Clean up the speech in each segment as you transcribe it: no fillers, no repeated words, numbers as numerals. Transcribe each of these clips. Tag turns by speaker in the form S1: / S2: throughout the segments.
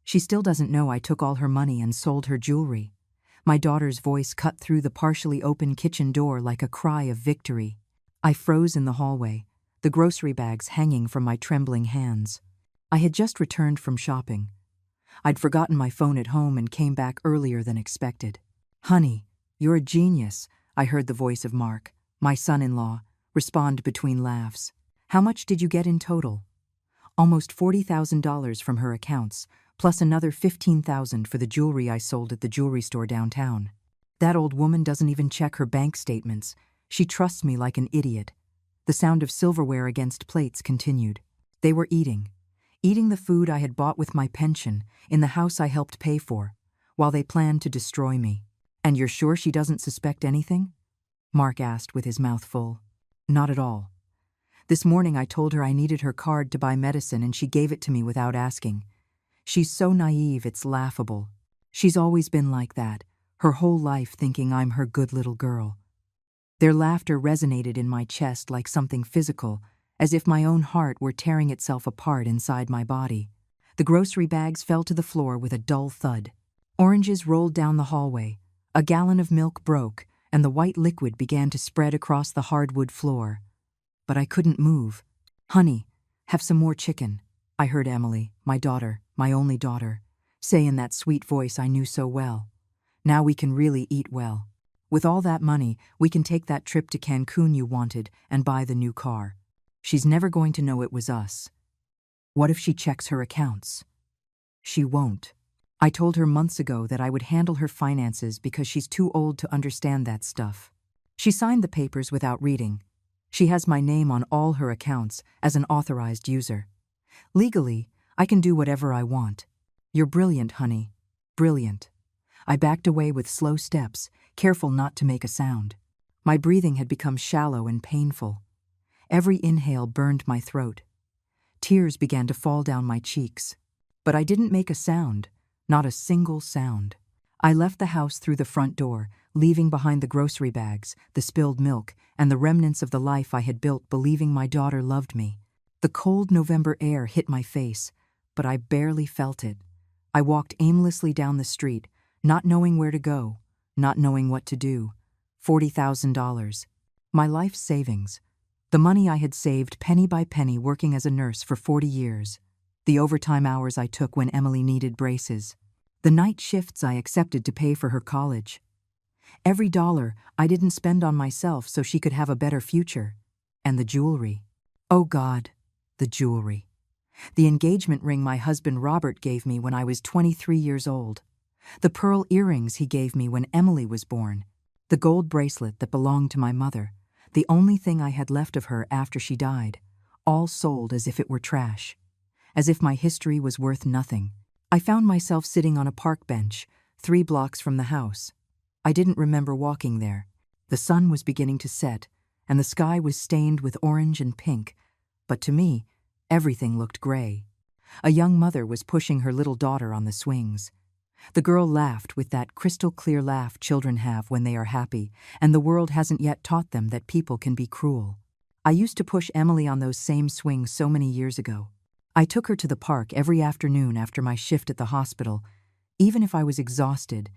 S1: She still doesn't know I took all her money and sold her jewelry. My daughter's voice cut through the partially open kitchen door like a cry of victory. I froze in the hallway, the grocery bags hanging from my trembling hands. I had just returned from shopping. I'd forgotten my phone at home and came back earlier than expected. "Honey, you're a genius," I heard the voice of Mark, my son-in-law, respond between laughs. "How much did you get in total?" "Almost $40,000 from her accounts, plus another $15,000 for the jewelry I sold at the jewelry store downtown. That old woman doesn't even check her bank statements. She trusts me like an idiot." The sound of silverware against plates continued. They were eating the food I had bought with my pension in the house I helped pay for, while they planned to destroy me. "And you're sure she doesn't suspect anything?" Mark asked with his mouth full. "Not at all. This morning I told her I needed her card to buy medicine and she gave it to me without asking. She's so naive it's laughable. She's always been like that, her whole life thinking I'm her good little girl." Their laughter resonated in my chest like something physical, as if my own heart were tearing itself apart inside my body. The grocery bags fell to the floor with a dull thud. Oranges rolled down the hallway. A gallon of milk broke, and the white liquid began to spread across the hardwood floor. But I couldn't move. "Honey, have some more chicken," I heard Emily, my daughter, my only daughter, say in that sweet voice I knew so well. "Now we can really eat well. With all that money, we can take that trip to Cancun you wanted and buy the new car. She's never going to know it was us." "What if she checks her accounts?" "She won't. I told her months ago that I would handle her finances because she's too old to understand that stuff. She signed the papers without reading. She has my name on all her accounts as an authorized user. Legally, I can do whatever I want. You're brilliant, honey. Brilliant." I backed away with slow steps, careful not to make a sound. My breathing had become shallow and painful. Every inhale burned my throat. Tears began to fall down my cheeks. But I didn't make a sound, not a single sound. I left the house through the front door, leaving behind the grocery bags, the spilled milk, and the remnants of the life I had built believing my daughter loved me. The cold November air hit my face, but I barely felt it. I walked aimlessly down the street, not knowing where to go, not knowing what to do. $40,000. My life's savings. The money I had saved penny by penny working as a nurse for 40 years. The overtime hours I took when Emily needed braces. The night shifts I accepted to pay for her college. Every dollar I didn't spend on myself so she could have a better future. And the jewelry. Oh God, the jewelry. The engagement ring my husband Robert gave me when I was 23 years old. The pearl earrings he gave me when Emily was born. The gold bracelet that belonged to my mother, the only thing I had left of her after she died, all sold as if it were trash. As if my history was worth nothing. I found myself sitting on a park bench, 3 blocks from the house. I didn't remember walking there. The sun was beginning to set, and the sky was stained with orange and pink, but to me, everything looked gray. A young mother was pushing her little daughter on the swings. The girl laughed with that crystal-clear laugh children have when they are happy, and the world hasn't yet taught them that people can be cruel. I used to push Emily on those same swings so many years ago. I took her to the park every afternoon after my shift at the hospital, even if I was exhausted,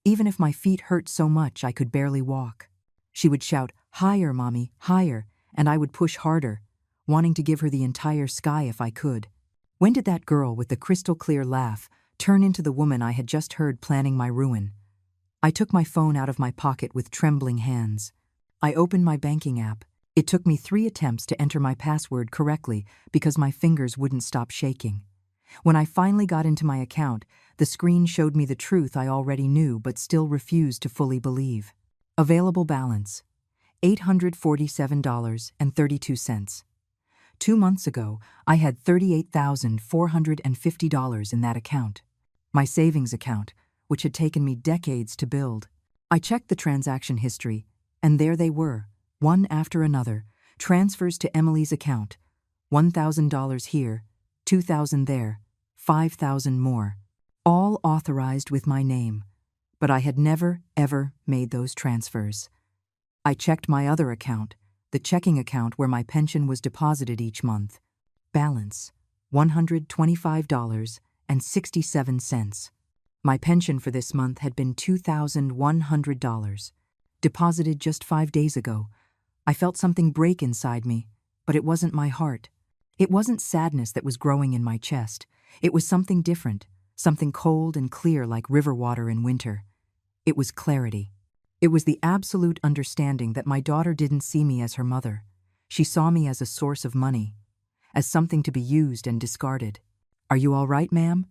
S1: even if my feet hurt so much I could barely walk. She would shout, "Higher, Mommy, higher," and I would push harder, wanting to give her the entire sky if I could. When did that girl with the crystal-clear laugh turn into the woman I had just heard planning my ruin? I took my phone out of my pocket with trembling hands. I opened my banking app. It took me 3 attempts to enter my password correctly because my fingers wouldn't stop shaking. When I finally got into my account, the screen showed me the truth I already knew but still refused to fully believe. Available balance: $847.32. 2 months ago, I had $38,450 in that account. My savings account, which had taken me decades to build. I checked the transaction history, and there they were, one after another, transfers to Emily's account. $1,000 here, $2,000 there, $5,000 more. All authorized with my name. But I had never, ever made those transfers. I checked my other account, the checking account where my pension was deposited each month. Balance: $125.99. $2,000.67. My pension for this month had been $2,100, deposited just 5 days ago. I felt something break inside me, but it wasn't my heart. It wasn't sadness that was growing in my chest. It was something different, something cold and clear like river water in winter. It was clarity. It was the absolute understanding that my daughter didn't see me as her mother. She saw me as a source of money, as something to be used and discarded. "Are you all right, ma'am?"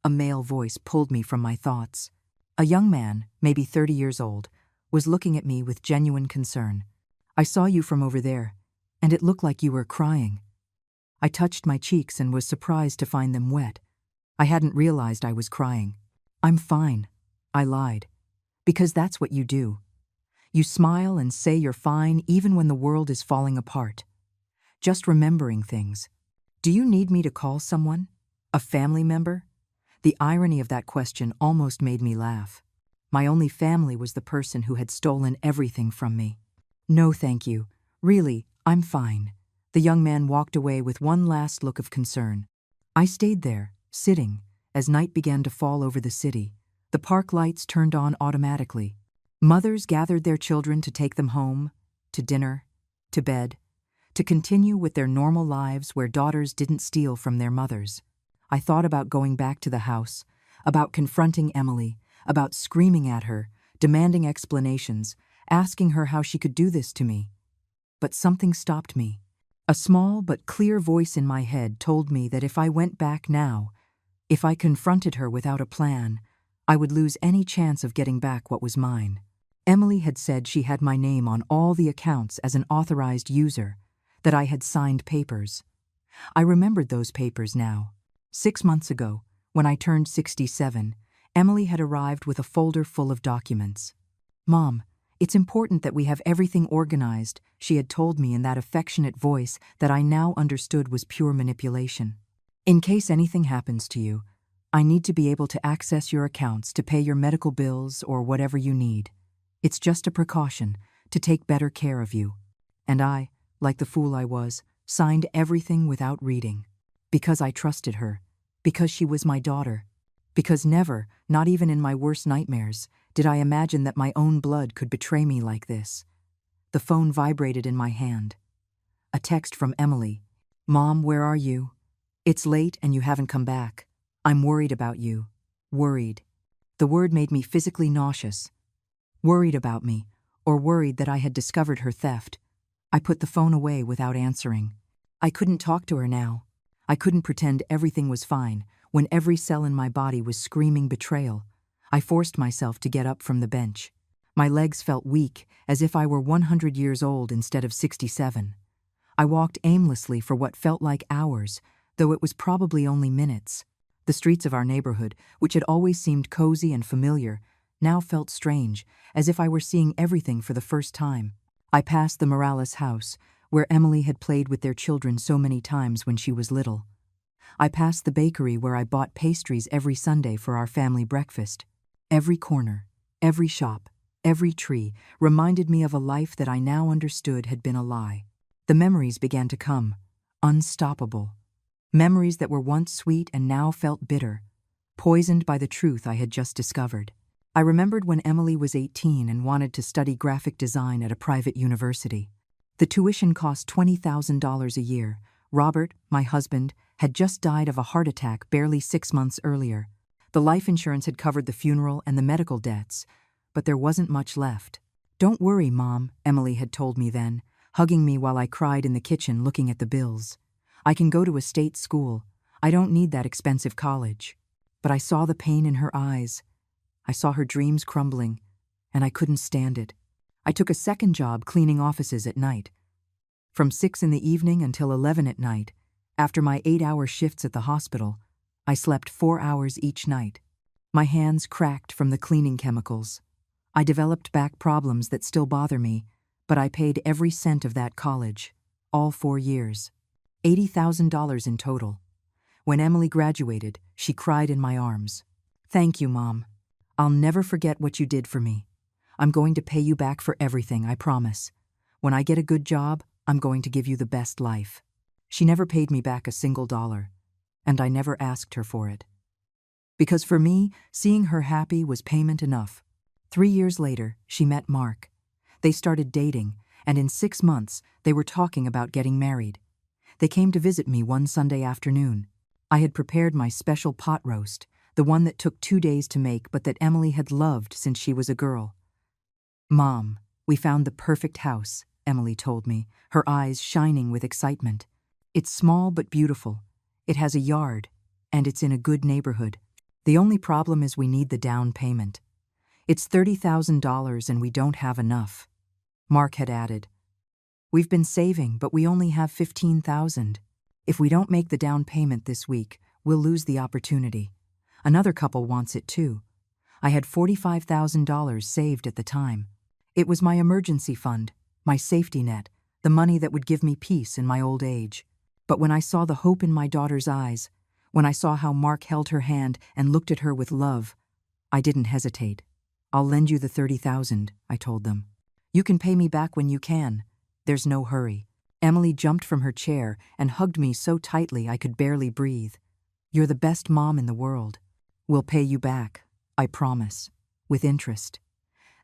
S1: A male voice pulled me from my thoughts. A young man, maybe 30 years old, was looking at me with genuine concern. "I saw you from over there, and it looked like you were crying." I touched my cheeks and was surprised to find them wet. I hadn't realized I was crying. "I'm fine," I lied. "Because that's what you do. You smile and say you're fine even when the world is falling apart. Just remembering things. Do you need me to call someone? A family member?" The irony of that question almost made me laugh. My only family was the person who had stolen everything from me. "No, thank you. Really, I'm fine." The young man walked away with one last look of concern. I stayed there, sitting, as night began to fall over the city. The park lights turned on automatically. Mothers gathered their children to take them home, to dinner, to bed, to continue with their normal lives where daughters didn't steal from their mothers. I thought about going back to the house, about confronting Emily, about screaming at her, demanding explanations, asking her how she could do this to me. But something stopped me. A small but clear voice in my head told me that if I went back now, if I confronted her without a plan, I would lose any chance of getting back what was mine. Emily had said she had my name on all the accounts as an authorized user, that I had signed papers. I remembered those papers now. 6 months ago, when I turned 67, Emily had arrived with a folder full of documents. "Mom, it's important that we have everything organized," she had told me in that affectionate voice that I now understood was pure manipulation. "In case anything happens to you, I need to be able to access your accounts to pay your medical bills or whatever you need. It's just a precaution to take better care of you." And I, like the fool I was, signed everything without reading. Because I trusted her. Because she was my daughter. Because never, not even in my worst nightmares, did I imagine that my own blood could betray me like this. The phone vibrated in my hand. A text from Emily. "Mom, where are you? It's late and you haven't come back. I'm worried about you." Worried. The word made me physically nauseous. Worried about me, or worried that I had discovered her theft. I put the phone away without answering. I couldn't talk to her now. I couldn't pretend everything was fine when every cell in my body was screaming betrayal. I forced myself to get up from the bench. My legs felt weak, as if I were 100 years old instead of 67. I walked aimlessly for what felt like hours, though it was probably only minutes. The streets of our neighborhood, which had always seemed cozy and familiar, now felt strange, as if I were seeing everything for the first time. I passed the Morales house, where Emily had played with their children so many times when she was little. I passed the bakery where I bought pastries every Sunday for our family breakfast. Every corner, every shop, every tree reminded me of a life that I now understood had been a lie. The memories began to come, unstoppable. Memories that were once sweet and now felt bitter, poisoned by the truth I had just discovered. I remembered when Emily was 18 and wanted to study graphic design at a private university. The tuition cost $20,000 a year. Robert, my husband, had just died of a heart attack barely 6 months earlier. The life insurance had covered the funeral and the medical debts, but there wasn't much left. "Don't worry, Mom," Emily had told me then, hugging me while I cried in the kitchen looking at the bills. "I can go to a state school. I don't need that expensive college." But I saw the pain in her eyes. I saw her dreams crumbling, and I couldn't stand it. I took a second job cleaning offices at night. From 6 in the evening until 11 at night, after my 8-hour shifts at the hospital, I slept 4 hours each night. My hands cracked from the cleaning chemicals. I developed back problems that still bother me, but I paid every cent of that college, all 4 years. $80,000 in total. When Emily graduated, she cried in my arms. "Thank you, Mom. I'll never forget what you did for me. I'm going to pay you back for everything, I promise. When I get a good job, I'm going to give you the best life." She never paid me back a single dollar, and I never asked her for it. Because for me, seeing her happy was payment enough. 3 years later, she met Mark. They started dating, and in 6 months, they were talking about getting married. They came to visit me one Sunday afternoon. I had prepared my special pot roast, the one that took 2 days to make but that Emily had loved since she was a girl. "Mom, we found the perfect house," Emily told me, her eyes shining with excitement. "It's small but beautiful. It has a yard, and it's in a good neighborhood. The only problem is we need the down payment. It's $30,000 and we don't have enough." Mark had added, "We've been saving, but we only have $15,000. If we don't make the down payment this week, we'll lose the opportunity. Another couple wants it too. I had $45,000 saved at the time. It was my emergency fund, my safety net, the money that would give me peace in my old age. But when I saw the hope in my daughter's eyes, when I saw how Mark held her hand and looked at her with love, I didn't hesitate. 'I'll lend you the $30,000, I told them. "You can pay me back when you can. There's no hurry." Emily jumped from her chair and hugged me so tightly I could barely breathe. "You're the best mom in the world. We'll pay you back, I promise, with interest."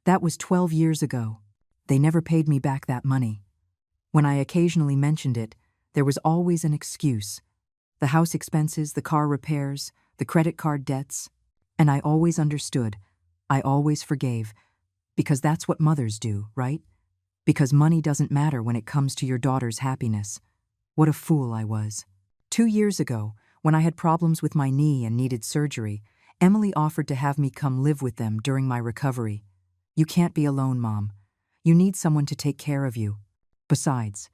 S1: That was 12 years ago. They never paid me back that money. When I occasionally mentioned it, there was always an excuse. The house expenses, the car repairs, the credit card debts. And I always understood. I always forgave. Because that's what mothers do, right? Because money doesn't matter when it comes to your daughter's happiness. What a fool I was. 2 years ago, when I had problems with my knee and needed surgery, Emily offered to have me come live with them during my recovery. "You can't be alone, Mom. You need someone to take care of you. Besides,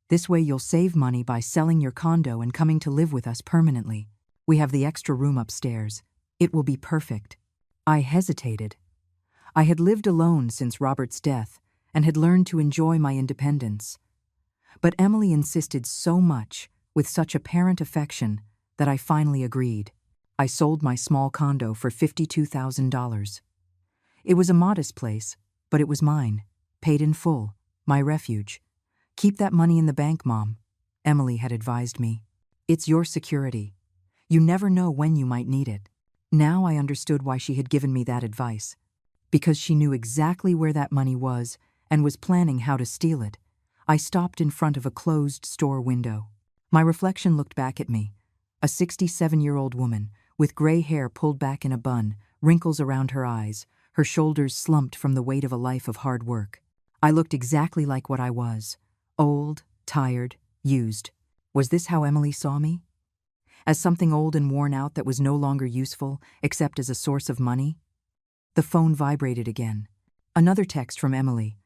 S1: this way you'll save money by selling your condo and coming to live with us permanently. We have the extra room upstairs. It will be perfect." I hesitated. I had lived alone since Robert's death and had learned to enjoy my independence. But Emily insisted so much, with such apparent affection, that I finally agreed. I sold my small condo for $52,000. It was a modest place, but it was mine, paid in full, my refuge. "Keep that money in the bank, Mom," Emily had advised me. "It's your security. You never know when you might need it." Now I understood why she had given me that advice. Because she knew exactly where that money was and was planning how to steal it. I stopped in front of a closed store window. My reflection looked back at me, a 67-year-old woman with gray hair pulled back in a bun, wrinkles around her eyes, her shoulders slumped from the weight of a life of hard work. I looked exactly like what I was, old, tired, used. Was this how Emily saw me? As something old and worn out that was no longer useful except as a source of money? The phone vibrated again. Another text from Emily.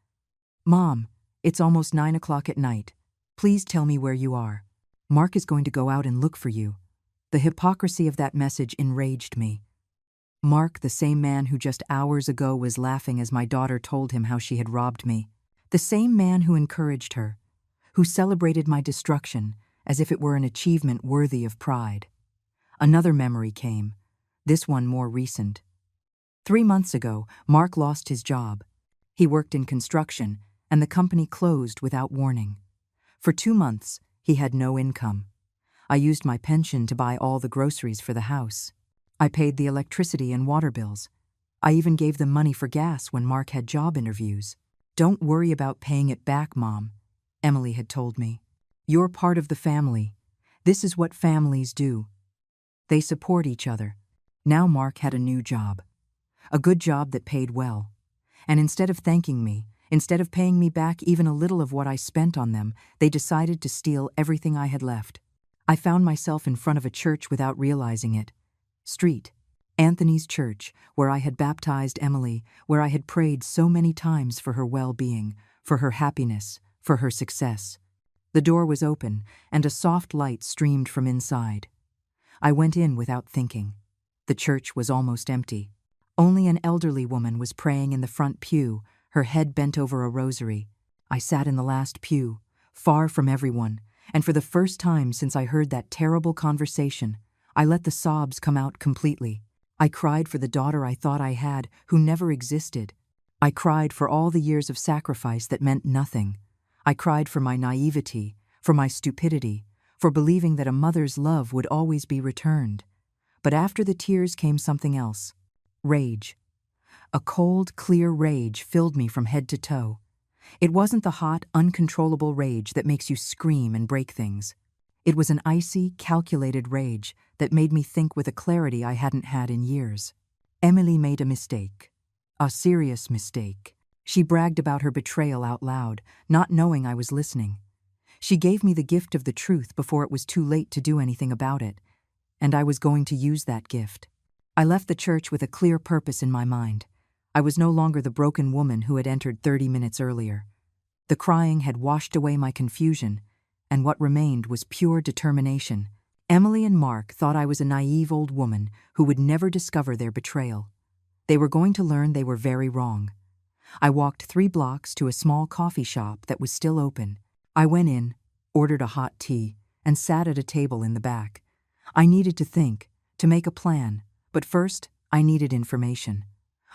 S1: "Mom, it's almost 9 o'clock at night. Please tell me where you are. Mark is going to go out and look for you." The hypocrisy of that message enraged me. Mark, the same man who just hours ago was laughing as my daughter told him how she had robbed me. The same man who encouraged her, who celebrated my destruction as if it were an achievement worthy of pride. Another memory came, this one more recent. 3 months ago, Mark lost his job. He worked in construction, and the company closed without warning. For 2 months, he had no income. I used my pension to buy all the groceries for the house. I paid the electricity and water bills. I even gave them money for gas when Mark had job interviews. "Don't worry about paying it back, Mom," Emily had told me. "You're part of the family. This is what families do. They support each other." Now Mark had a new job. A good job that paid well. And instead of thanking me, instead of paying me back even a little of what I spent on them, they decided to steal everything I had left. I found myself in front of a church without realizing it. Street. Anthony's church, where I had baptized Emily, where I had prayed so many times for her well-being, for her happiness, for her success. The door was open, and a soft light streamed from inside. I went in without thinking. The church was almost empty. Only an elderly woman was praying in the front pew, her head bent over a rosary. I sat in the last pew, far from everyone, and for the first time since I heard that terrible conversation, I let the sobs come out completely. I cried for the daughter I thought I had, who never existed. I cried for all the years of sacrifice that meant nothing. I cried for my naivety, for my stupidity, for believing that a mother's love would always be returned. But after the tears came something else. Rage. A cold, clear rage filled me from head to toe. It wasn't the hot, uncontrollable rage that makes you scream and break things. It was an icy, calculated rage that made me think with a clarity I hadn't had in years. Emily made a mistake. A serious mistake. She bragged about her betrayal out loud, not knowing I was listening. She gave me the gift of the truth before it was too late to do anything about it, and I was going to use that gift. I left the church with a clear purpose in my mind. I was no longer the broken woman who had entered 30 minutes earlier. The crying had washed away my confusion, and what remained was pure determination. Emily and Mark thought I was a naive old woman who would never discover their betrayal. They were going to learn they were very wrong. I walked 3 blocks to a small coffee shop that was still open. I went in, ordered a hot tea, and sat at a table in the back. I needed to think, to make a plan, but first, I needed information.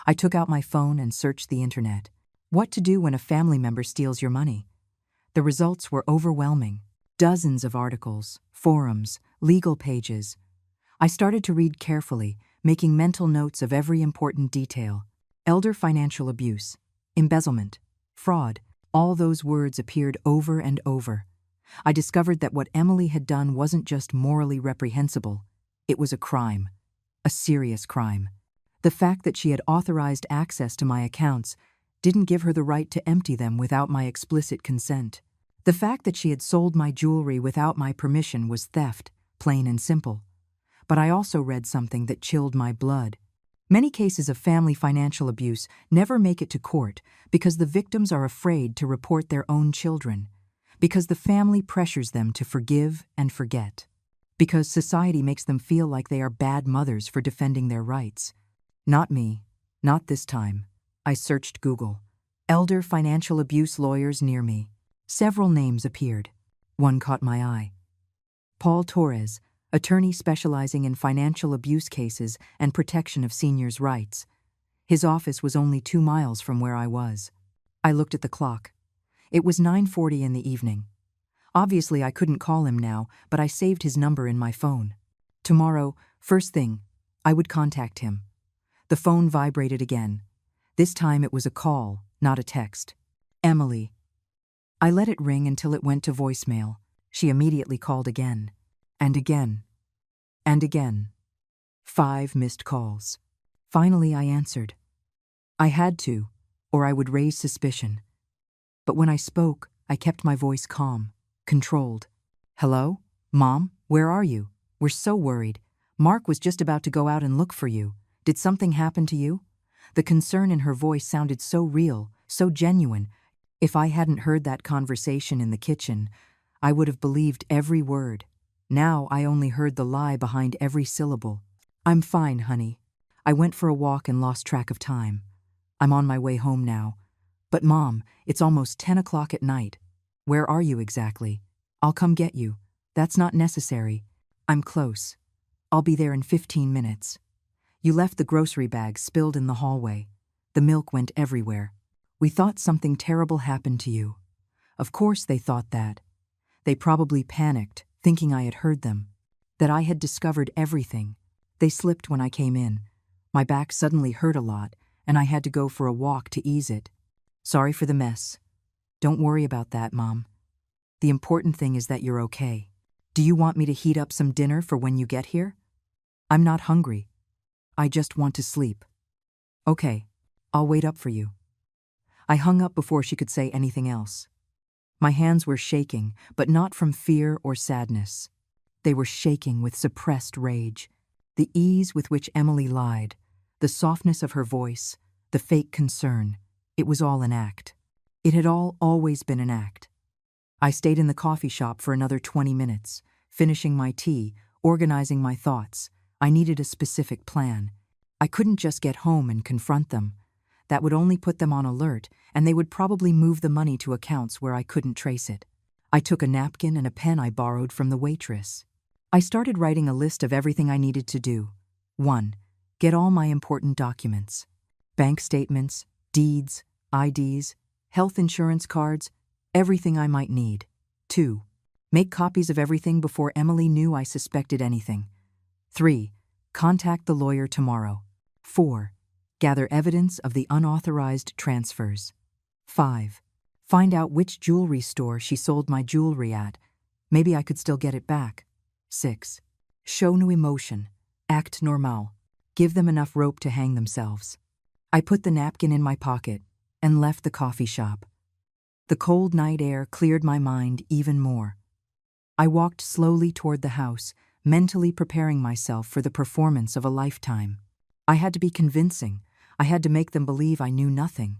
S1: I took out my phone and searched the internet. What to do when a family member steals your money? The results were overwhelming. Dozens of articles, forums, legal pages. I started to read carefully, making mental notes of every important detail. Elder financial abuse, embezzlement, fraud, all those words appeared over and over. I discovered that what Emily had done wasn't just morally reprehensible, it was a crime. A serious crime. The fact that she had authorized access to my accounts didn't give her the right to empty them without my explicit consent. The fact that she had sold my jewelry without my permission was theft, plain and simple. But I also read something that chilled my blood. Many cases of family financial abuse never make it to court because the victims are afraid to report their own children, because the family pressures them to forgive and forget, because society makes them feel like they are bad mothers for defending their rights. Not me. Not this time. I searched Google. Elder financial abuse lawyers near me. Several names appeared. One caught my eye. Paul Torres, attorney specializing in financial abuse cases and protection of seniors' rights. His office was only 2 miles from where I was. I looked at the clock. It was 9:40 in the evening. Obviously, I couldn't call him now, but I saved his number in my phone. Tomorrow, first thing, I would contact him. The phone vibrated again. This time it was a call, not a text. Emily. I let it ring until it went to voicemail. She immediately called again. And again. And again. 5 missed calls. Finally, I answered. I had to, or I would raise suspicion. But when I spoke, I kept my voice calm, controlled. Hello? Mom, where are you? We're so worried. Mark was just about to go out and look for you. Did something happen to you? The concern in her voice sounded so real, so genuine. If I hadn't heard that conversation in the kitchen, I would have believed every word. Now I only heard the lie behind every syllable. I'm fine, honey. I went for a walk and lost track of time. I'm on my way home now. But Mom, it's almost 10 o'clock at night. Where are you exactly? I'll come get you. That's not necessary. I'm close. I'll be there in 15 minutes. You left the grocery bag spilled in the hallway. The milk went everywhere. We thought something terrible happened to you. Of course they thought that. They probably panicked, thinking I had heard them, that I had discovered everything. They slipped when I came in. My back suddenly hurt a lot, and I had to go for a walk to ease it. Sorry for the mess. Don't worry about that, Mom. The important thing is that you're okay. Do you want me to heat up some dinner for when you get here? I'm not hungry. I just want to sleep. Okay, I'll wait up for you. I hung up before she could say anything else. My hands were shaking, but not from fear or sadness. They were shaking with suppressed rage. The ease with which Emily lied, the softness of her voice, the fake concern, it was all an act. It had all always been an act. I stayed in the coffee shop for another 20 minutes, finishing my tea, organizing my thoughts. I needed a specific plan. I couldn't just get home and confront them. That would only put them on alert, and they would probably move the money to accounts where I couldn't trace it. I took a napkin and a pen I borrowed from the waitress. I started writing a list of everything I needed to do. 1. Get all my important documents. Bank statements, deeds, IDs, health insurance cards, everything I might need. 2. Make copies of everything before Emily knew I suspected anything. 3. Contact the lawyer tomorrow. 4. Gather evidence of the unauthorized transfers. 5. Find out which jewelry store she sold my jewelry at. Maybe I could still get it back. 6. Show no emotion. Act normal. Give them enough rope to hang themselves. I put the napkin in my pocket and left the coffee shop. The cold night air cleared my mind even more. I walked slowly toward the house, mentally preparing myself for the performance of a lifetime. I had to be convincing. I had to make them believe I knew nothing.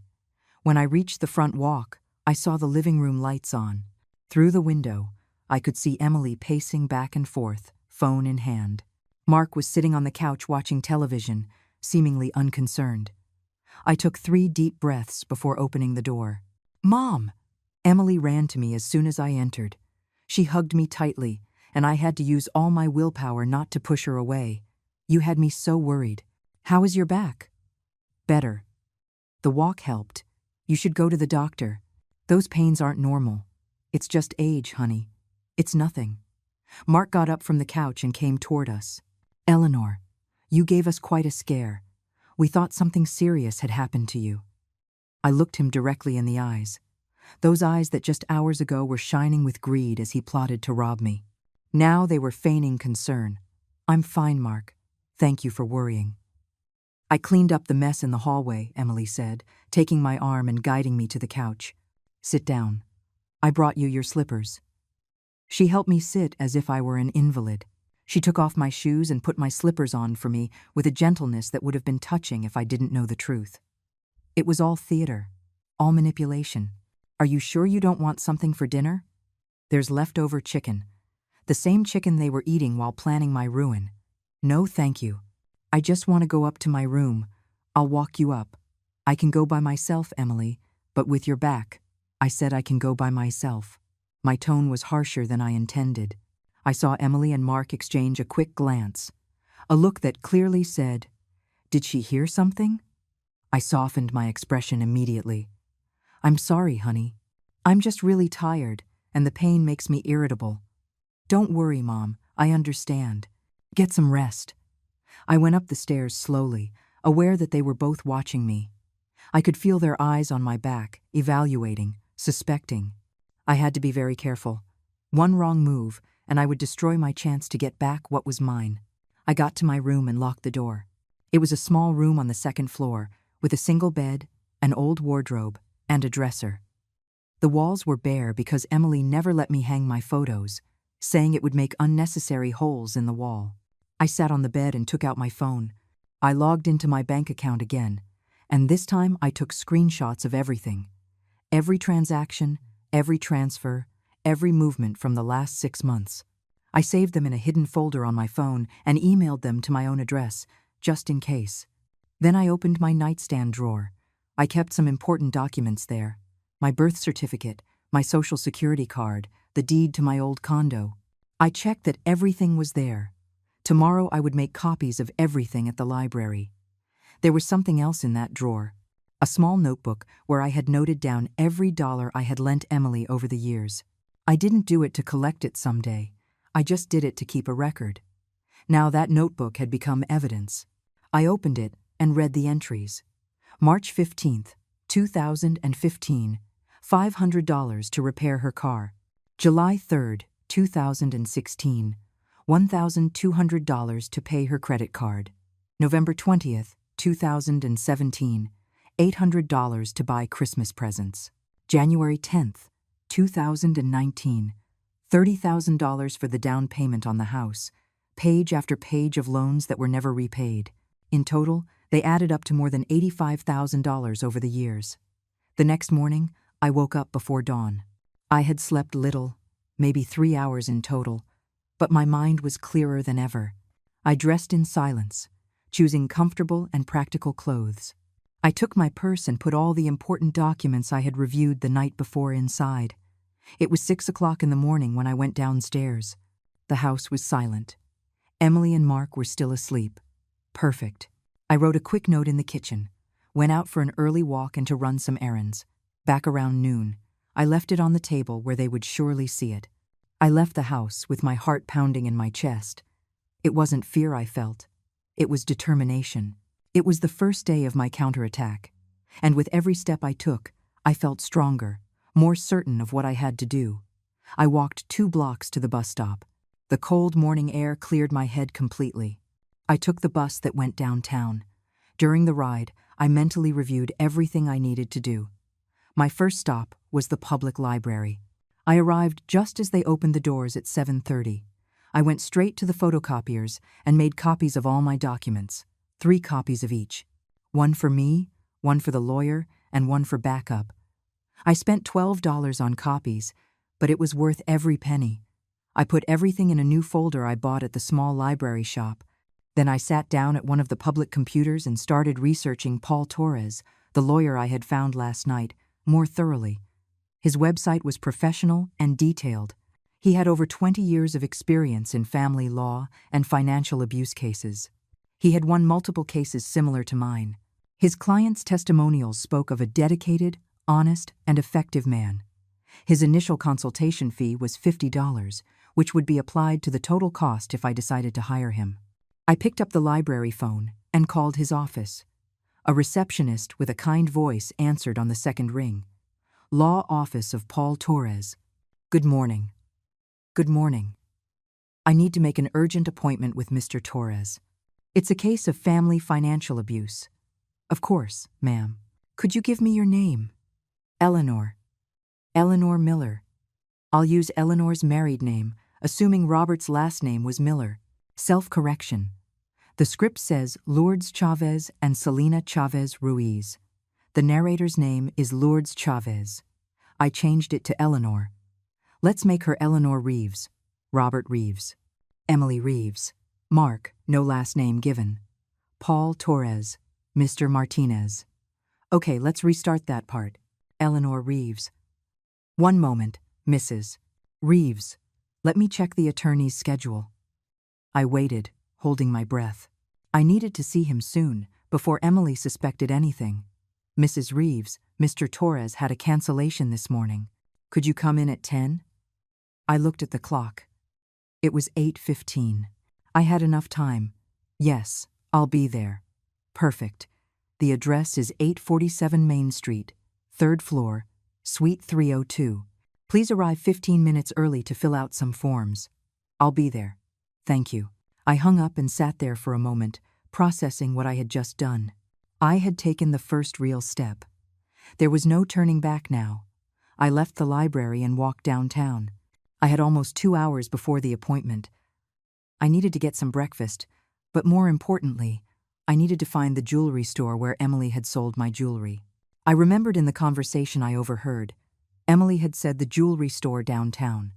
S1: When I reached the front walk, I saw the living room lights on. Through the window, I could see Emily pacing back and forth, phone in hand. Mark was sitting on the couch watching television, seemingly unconcerned. I took 3 deep breaths before opening the door. "Mom!" Emily ran to me as soon as I entered. She hugged me tightly, and I had to use all my willpower not to push her away. "You had me so worried. How is your back?" "Better. The walk helped. You should go to the doctor. Those pains aren't normal. It's just age, honey. It's nothing." Mark got up from the couch and came toward us. "Eleanor, you gave us quite a scare. We thought something serious had happened to you." I looked him directly in the eyes. Those eyes that just hours ago were shining with greed as he plotted to rob me. Now they were feigning concern. "I'm fine, Mark. Thank you for worrying." "I cleaned up the mess in the hallway," Emily said, taking my arm and guiding me to the couch. "Sit down. I brought you your slippers." She helped me sit as if I were an invalid. She took off my shoes and put my slippers on for me with a gentleness that would have been touching if I didn't know the truth. "It was all theater, all manipulation. Are you sure you don't want something for dinner? There's leftover chicken. The same chicken they were eating while planning my ruin." "No, thank you. I just want to go up to my room. I'll walk you up." "I can go by myself, Emily, but with your back." I said I can go by myself. My tone was harsher than I intended. I saw Emily and Mark exchange a quick glance, a look that clearly said, "Did she hear something?" I softened my expression immediately. "I'm sorry, honey. I'm just really tired, and the pain makes me irritable." "Don't worry, Mom. I understand. Get some rest." I went up the stairs slowly, aware that they were both watching me. I could feel their eyes on my back, evaluating, suspecting. I had to be very careful. One wrong move, and I would destroy my chance to get back what was mine. I got to my room and locked the door. It was a small room on the 2nd floor, with a single bed, an old wardrobe, and a dresser. The walls were bare because Emily never let me hang my photos, saying it would make unnecessary holes in the wall. I sat on the bed and took out my phone. I logged into my bank account again, and this time I took screenshots of everything. Every transaction, every transfer, every movement from the last 6 months. I saved them in a hidden folder on my phone and emailed them to my own address, just in case. Then I opened my nightstand drawer. I kept some important documents there. My birth certificate, my social security card, the deed to my old condo. I checked that everything was there. Tomorrow I would make copies of everything at the library. There was something else in that drawer. A small notebook where I had noted down every dollar I had lent Emily over the years. I didn't do it to collect it someday. I just did it to keep a record. Now that notebook had become evidence. I opened it and read the entries. March 15th, 2015, $500 to repair her car. July 3rd, 2016, $1,200 to pay her credit card. November 20th, 2017, $800 to buy Christmas presents. January 10th, 2019, $30,000 for the down payment on the house, page after page of loans that were never repaid. In total, they added up to more than $85,000 over the years. The next morning, I woke up before dawn. I had slept little, maybe 3 hours in total, but my mind was clearer than ever. I dressed in silence, choosing comfortable and practical clothes. I took my purse and put all the important documents I had reviewed the night before inside. It was 6 o'clock in the morning when I went downstairs. The house was silent. Emily and Mark were still asleep. Perfect. I wrote a quick note in the kitchen, went out for an early walk and to run some errands. Back around noon, I left it on the table where they would surely see it. I left the house with my heart pounding in my chest. It wasn't fear I felt. It was determination. It was the first day of my counterattack. And with every step I took, I felt stronger, more certain of what I had to do. I walked 2 blocks to the bus stop. The cold morning air cleared my head completely. I took the bus that went downtown. During the ride, I mentally reviewed everything I needed to do. My first stop was the public library. I arrived just as they opened the doors at 7:30. I went straight to the photocopiers and made copies of all my documents, 3 copies of each. One for me, one for the lawyer, and one for backup. I spent $12 on copies, but it was worth every penny. I put everything in a new folder I bought at the small library shop. Then I sat down at one of the public computers and started researching Paul Torres, the lawyer I had found last night, more thoroughly. His website was professional and detailed. He had over 20 years of experience in family law and financial abuse cases. He had won multiple cases similar to mine. His clients' testimonials spoke of a dedicated, honest, and effective man. His initial consultation fee was $50, which would be applied to the total cost if I decided to hire him. I picked up the library phone and called his office. A receptionist with a kind voice answered on the second ring. Law Office of Paul Torres. Good morning. Good morning. I need to make an urgent appointment with Mr. Torres. It's a case of family financial abuse. Of course, ma'am. Could you give me your name? Eleanor. Eleanor Miller. I'll use Eleanor's married name, assuming Robert's last name was Miller. Self-correction. The script says Lourdes Chavez and Selena Chavez Ruiz. The narrator's name is Lourdes Chavez. I changed it to Eleanor. Let's make her Eleanor Reeves. Robert Reeves. Emily Reeves. Mark, no last name given. Paul Torres. Mr. Martinez. Okay, let's restart that part. Eleanor Reeves. One moment, Mrs. Reeves. Let me check the attorney's schedule. I waited, holding my breath. I needed to see him soon, before Emily suspected anything. Mrs. Reeves, Mr. Torres had a cancellation this morning. Could you come in at 10? I looked at the clock. It was 8:15. I had enough time. Yes, I'll be there. Perfect. The address is 847 Main Street, 3rd floor, Suite 302. Please arrive 15 minutes early to fill out some forms. I'll be there. Thank you. I hung up and sat there for a moment, processing what I had just done. I had taken the first real step. There was no turning back now. I left the library and walked downtown. I had almost 2 hours before the appointment. I needed to get some breakfast, but more importantly, I needed to find the jewelry store where Emily had sold my jewelry. I remembered in the conversation I overheard, Emily had said the jewelry store downtown.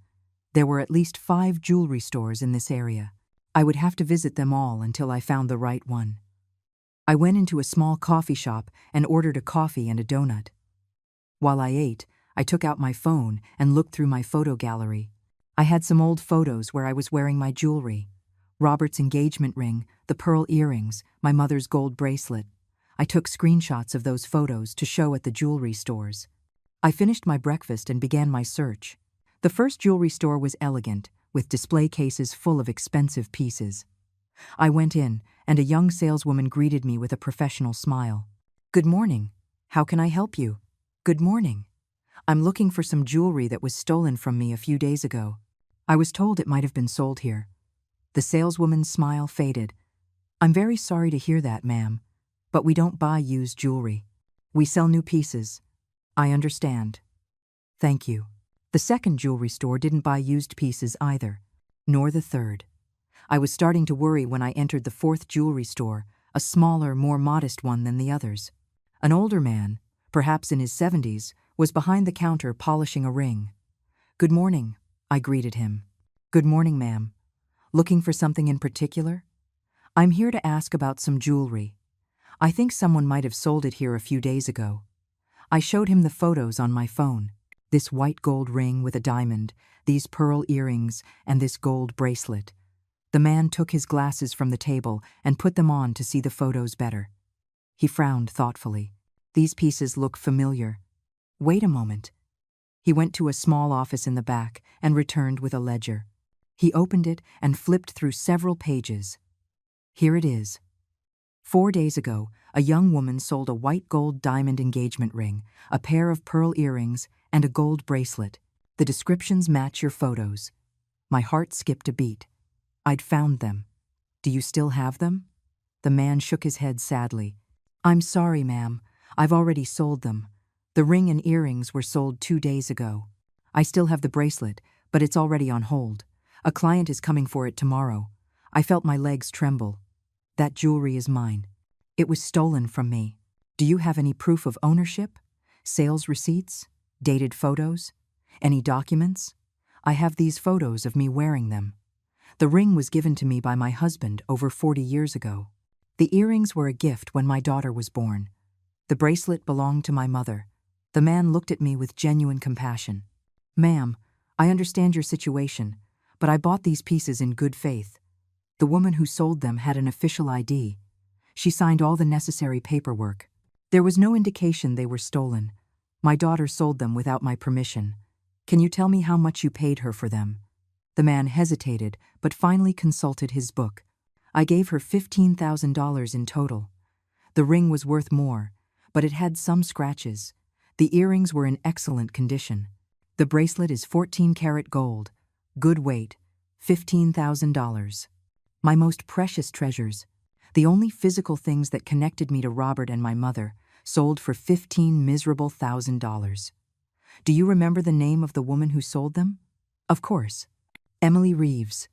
S1: There were at least 5 jewelry stores in this area. I would have to visit them all until I found the right one. I went into a small coffee shop and ordered a coffee and a donut. While I ate, I took out my phone and looked through my photo gallery. I had some old photos where I was wearing my jewelry. Robert's engagement ring, the pearl earrings, my mother's gold bracelet. I took screenshots of those photos to show at the jewelry stores. I finished my breakfast and began my search. The first jewelry store was elegant, with display cases full of expensive pieces. I went in, and a young saleswoman greeted me with a professional smile. Good morning. How can I help you? Good morning. I'm looking for some jewelry that was stolen from me a few days ago. I was told it might have been sold here. The saleswoman's smile faded. I'm very sorry to hear that, ma'am, but we don't buy used jewelry. We sell new pieces. I understand. Thank you. The second jewelry store didn't buy used pieces either, nor the third. I was starting to worry when I entered the fourth jewelry store, a smaller, more modest one than the others. An older man, perhaps in his 70s, was behind the counter polishing a ring. Good morning, I greeted him. Good morning, ma'am. Looking for something in particular? I'm here to ask about some jewelry. I think someone might have sold it here a few days ago. I showed him the photos on my phone. This white gold ring with a diamond, these pearl earrings, and this gold bracelet. The man took his glasses from the table and put them on to see the photos better. He frowned thoughtfully. These pieces look familiar. Wait a moment. He went to a small office in the back and returned with a ledger. He opened it and flipped through several pages. Here it is. 4 days ago, a young woman sold a white gold diamond engagement ring, a pair of pearl earrings, and a gold bracelet. The descriptions match your photos. My heart skipped a beat. I'd found them. Do you still have them? The man shook his head sadly. I'm sorry, ma'am. I've already sold them. The ring and earrings were sold 2 days ago. I still have the bracelet, but it's already on hold. A client is coming for it tomorrow. I felt my legs tremble. That jewelry is mine. It was stolen from me. Do you have any proof of ownership? Sales receipts? Dated photos? Any documents? I have these photos of me wearing them. The ring was given to me by my husband over 40 years ago. The earrings were a gift when my daughter was born. The bracelet belonged to my mother. The man looked at me with genuine compassion. Ma'am, I understand your situation, but I bought these pieces in good faith. The woman who sold them had an official ID. She signed all the necessary paperwork. There was no indication they were stolen. My daughter sold them without my permission. Can you tell me how much you paid her for them? The man hesitated, but finally consulted his book. I gave her $15,000 in total. The ring was worth more, but it had some scratches. The earrings were in excellent condition. The bracelet is 14-karat gold, good weight, $15,000. My most precious treasures, the only physical things that connected me to Robert and my mother, sold for $15,000. Do you remember the name of the woman who sold them? Of course. Emily Reeves.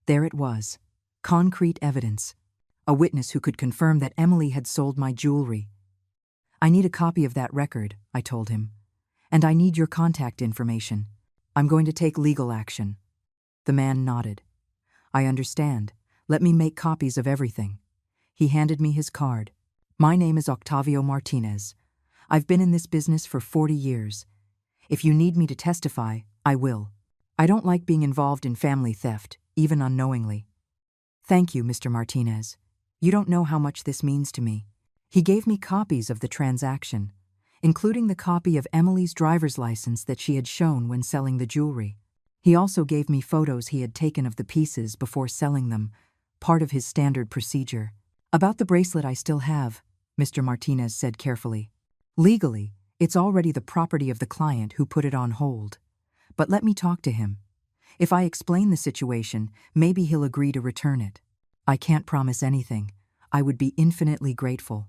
S1: There it was. Concrete evidence. A witness who could confirm that Emily had sold my jewelry. I need a copy of that record, I told him. And I need your contact information. I'm going to take legal action. The man nodded. I understand. Let me make copies of everything. He handed me his card. My name is Octavio Martinez. I've been in this business for 40 years. If you need me to testify, I will. I don't like being involved in family theft, even unknowingly. Thank you, Mr. Martinez. You don't know how much this means to me. He gave me copies of the transaction, including the copy of Emily's driver's license that she had shown when selling the jewelry. He also gave me photos he had taken of the pieces before selling them, part of his standard procedure. About the bracelet I still have, Mr. Martinez said carefully. Legally, it's already the property of the client who put it on hold. But let me talk to him. If I explain the situation, maybe he'll agree to return it. I can't promise anything. I would be infinitely grateful.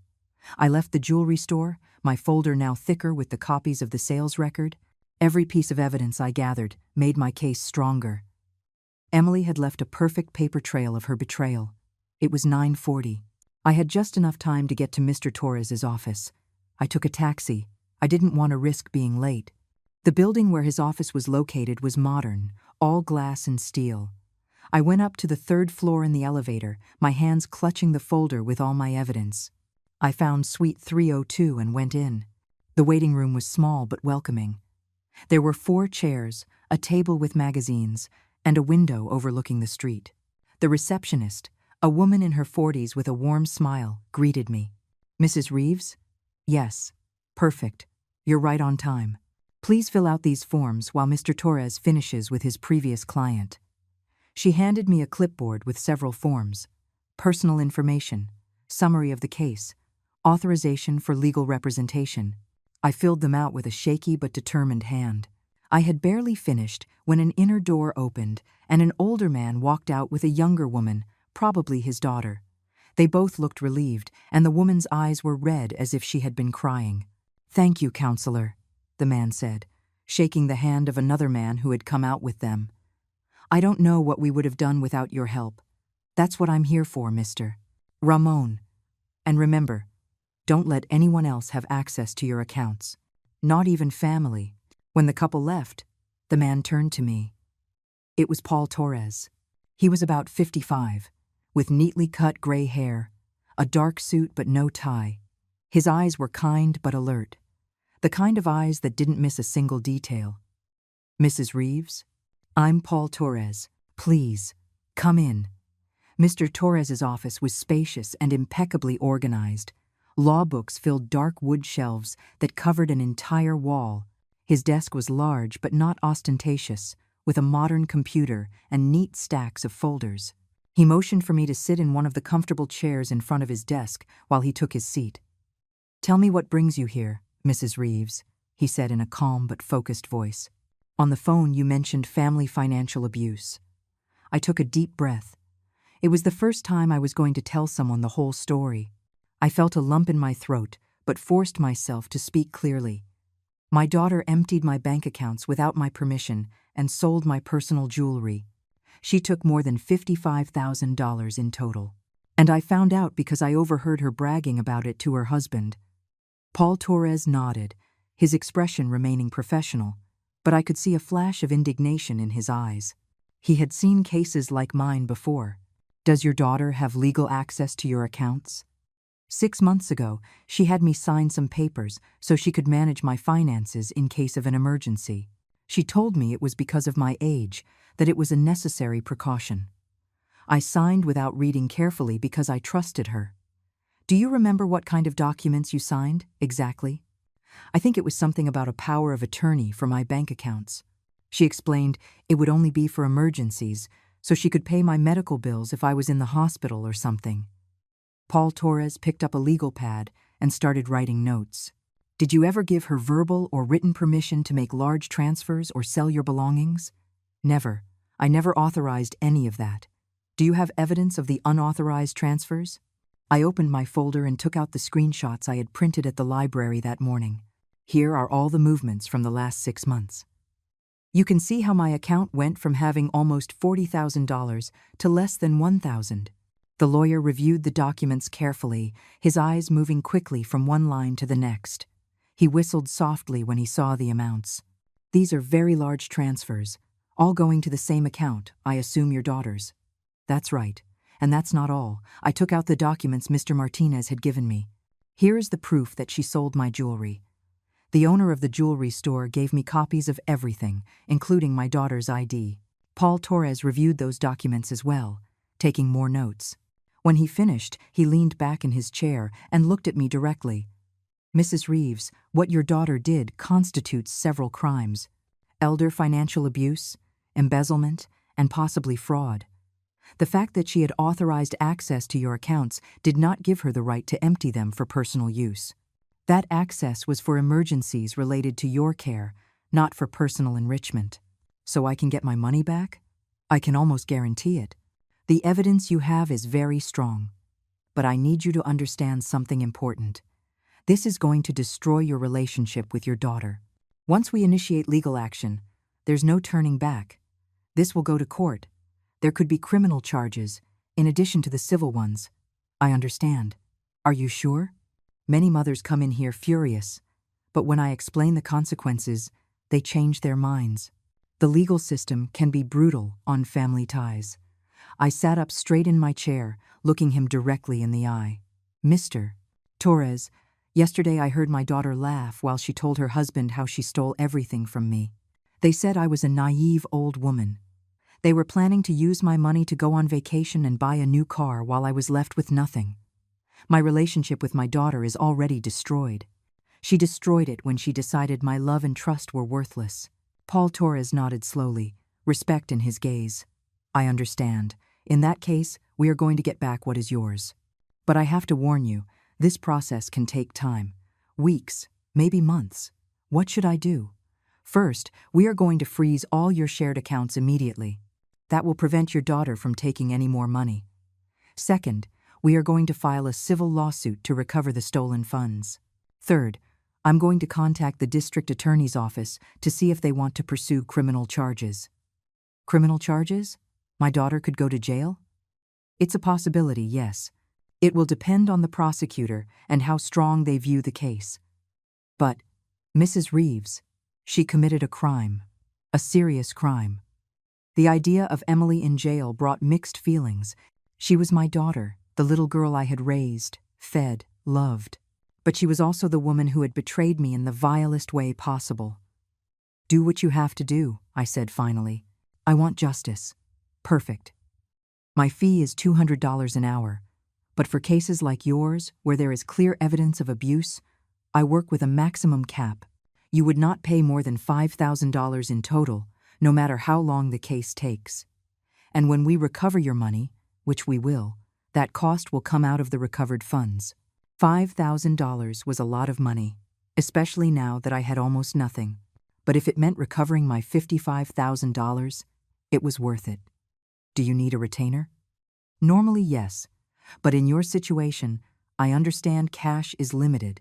S1: I left the jewelry store, my folder now thicker with the copies of the sales record. Every piece of evidence I gathered made my case stronger. Emily had left a perfect paper trail of her betrayal. It was 9:40. I had just enough time to get to Mr. Torres's office. I took a taxi. I didn't want to risk being late. The building where his office was located was modern, all glass and steel. I went up to the 3rd floor in the elevator, my hands clutching the folder with all my evidence. I found suite 302 and went in. The waiting room was small but welcoming. There were 4 chairs, a table with magazines, and a window overlooking the street. The receptionist, a woman in her 40s with a warm smile, greeted me. Mrs. Reeves? Yes. Perfect. You're right on time. Please fill out these forms while Mr. Torres finishes with his previous client. She handed me a clipboard with several forms. Personal information, summary of the case, authorization for legal representation. I filled them out with a shaky but determined hand. I had barely finished when an inner door opened and an older man walked out with a younger woman, probably his daughter. They both looked relieved, and the woman's eyes were red as if she had been crying. Thank you, counselor, the man said, shaking the hand of another man who had come out with them. I don't know what we would have done without your help. That's what I'm here for, Mr. Ramon. And remember, don't let anyone else have access to your accounts. Not even family. When the couple left, the man turned to me. It was Paul Torres. He was about 55, with neatly cut gray hair, a dark suit but no tie. His eyes were kind but alert, the kind of eyes that didn't miss a single detail. Mrs. Reeves? I'm Paul Torres. Please, come in. Mr. Torres's office was spacious and impeccably organized. Law books filled dark wood shelves that covered an entire wall. His desk was large but not ostentatious, with a modern computer and neat stacks of folders. He motioned for me to sit in one of the comfortable chairs in front of his desk while he took his seat. "Tell me what brings you here, Mrs. Reeves," he said in a calm but focused voice. "On the phone you mentioned family financial abuse." I took a deep breath. It was the first time I was going to tell someone the whole story. I felt a lump in my throat, but forced myself to speak clearly. My daughter emptied my bank accounts without my permission and sold my personal jewelry. She took more than $55,000 in total. And I found out because I overheard her bragging about it to her husband. Paul Torres nodded, his expression remaining professional, but I could see a flash of indignation in his eyes. He had seen cases like mine before. "Does your daughter have legal access to your accounts?" 6 months ago, she had me sign some papers so she could manage my finances in case of an emergency. She told me it was because of my age, that it was a necessary precaution. I signed without reading carefully because I trusted her. "Do you remember what kind of documents you signed, exactly?" "I think it was something about a power of attorney for my bank accounts." She explained it would only be for emergencies, so she could pay my medical bills if I was in the hospital or something. Paul Torres picked up a legal pad and started writing notes. "Did you ever give her verbal or written permission to make large transfers or sell your belongings?" "Never. I never authorized any of that." "Do you have evidence of the unauthorized transfers?" I opened my folder and took out the screenshots I had printed at the library that morning. "Here are all the movements from the last 6 months. You can see how my account went from having almost $40,000 to less than $1,000. The lawyer reviewed the documents carefully, his eyes moving quickly from one line to the next. He whistled softly when he saw the amounts. "These are very large transfers, all going to the same account, I assume your daughter's." "That's right. And that's not all. I took out the documents Mr. Martinez had given me. Here is the proof that she sold my jewelry. The owner of the jewelry store gave me copies of everything, including my daughter's ID. Paul Torres reviewed those documents as well, taking more notes. When he finished, he leaned back in his chair and looked at me directly. "Mrs. Reeves, what your daughter did constitutes several crimes: elder financial abuse, embezzlement, and possibly fraud. The fact that she had authorized access to your accounts did not give her the right to empty them for personal use. That access was for emergencies related to your care, not for personal enrichment. So I can get my money back? I can almost guarantee it. The evidence you have is very strong. But I need you to understand something important. This is going to destroy your relationship with your daughter. Once we initiate legal action, there's no turning back. This will go to court. There could be criminal charges, in addition to the civil ones." "I understand. Are you sure?" "Many mothers come in here furious, but when I explain the consequences, they change their minds. The legal system can be brutal on family ties." I sat up straight in my chair, looking him directly in the eye. "Mr. Torres, yesterday I heard my daughter laugh while she told her husband how she stole everything from me. They said I was a naive old woman. They were planning to use my money to go on vacation and buy a new car while I was left with nothing. My relationship with my daughter is already destroyed. She destroyed it when she decided my love and trust were worthless." Paul Torres nodded slowly, respect in his gaze. "I understand. In that case, we are going to get back what is yours. But I have to warn you, this process can take time. Weeks, maybe months. What should I do? First, we are going to freeze all your shared accounts immediately. That will prevent your daughter from taking any more money. Second, we are going to file a civil lawsuit to recover the stolen funds. Third, I'm going to contact the district attorney's office to see if they want to pursue criminal charges." "Criminal charges? My daughter could go to jail?" "It's a possibility, yes. It will depend on the prosecutor and how strong they view the case. But, Mrs. Reeves, she committed a crime, a serious crime." The idea of Emily in jail brought mixed feelings. She was my daughter, the little girl I had raised, fed, loved. But she was also the woman who had betrayed me in the vilest way possible. "Do what you have to do," I said finally. "I want justice." "Perfect. My fee is $200 an hour, but for cases like yours, where there is clear evidence of abuse, I work with a maximum cap. You would not pay more than $5,000 in total, no matter how long the case takes. And when we recover your money, which we will, that cost will come out of the recovered funds. $5,000 was a lot of money, especially now that I had almost nothing. But if it meant recovering my $55,000, it was worth it. Do you need a retainer? Normally, yes. But in your situation, I understand cash is limited.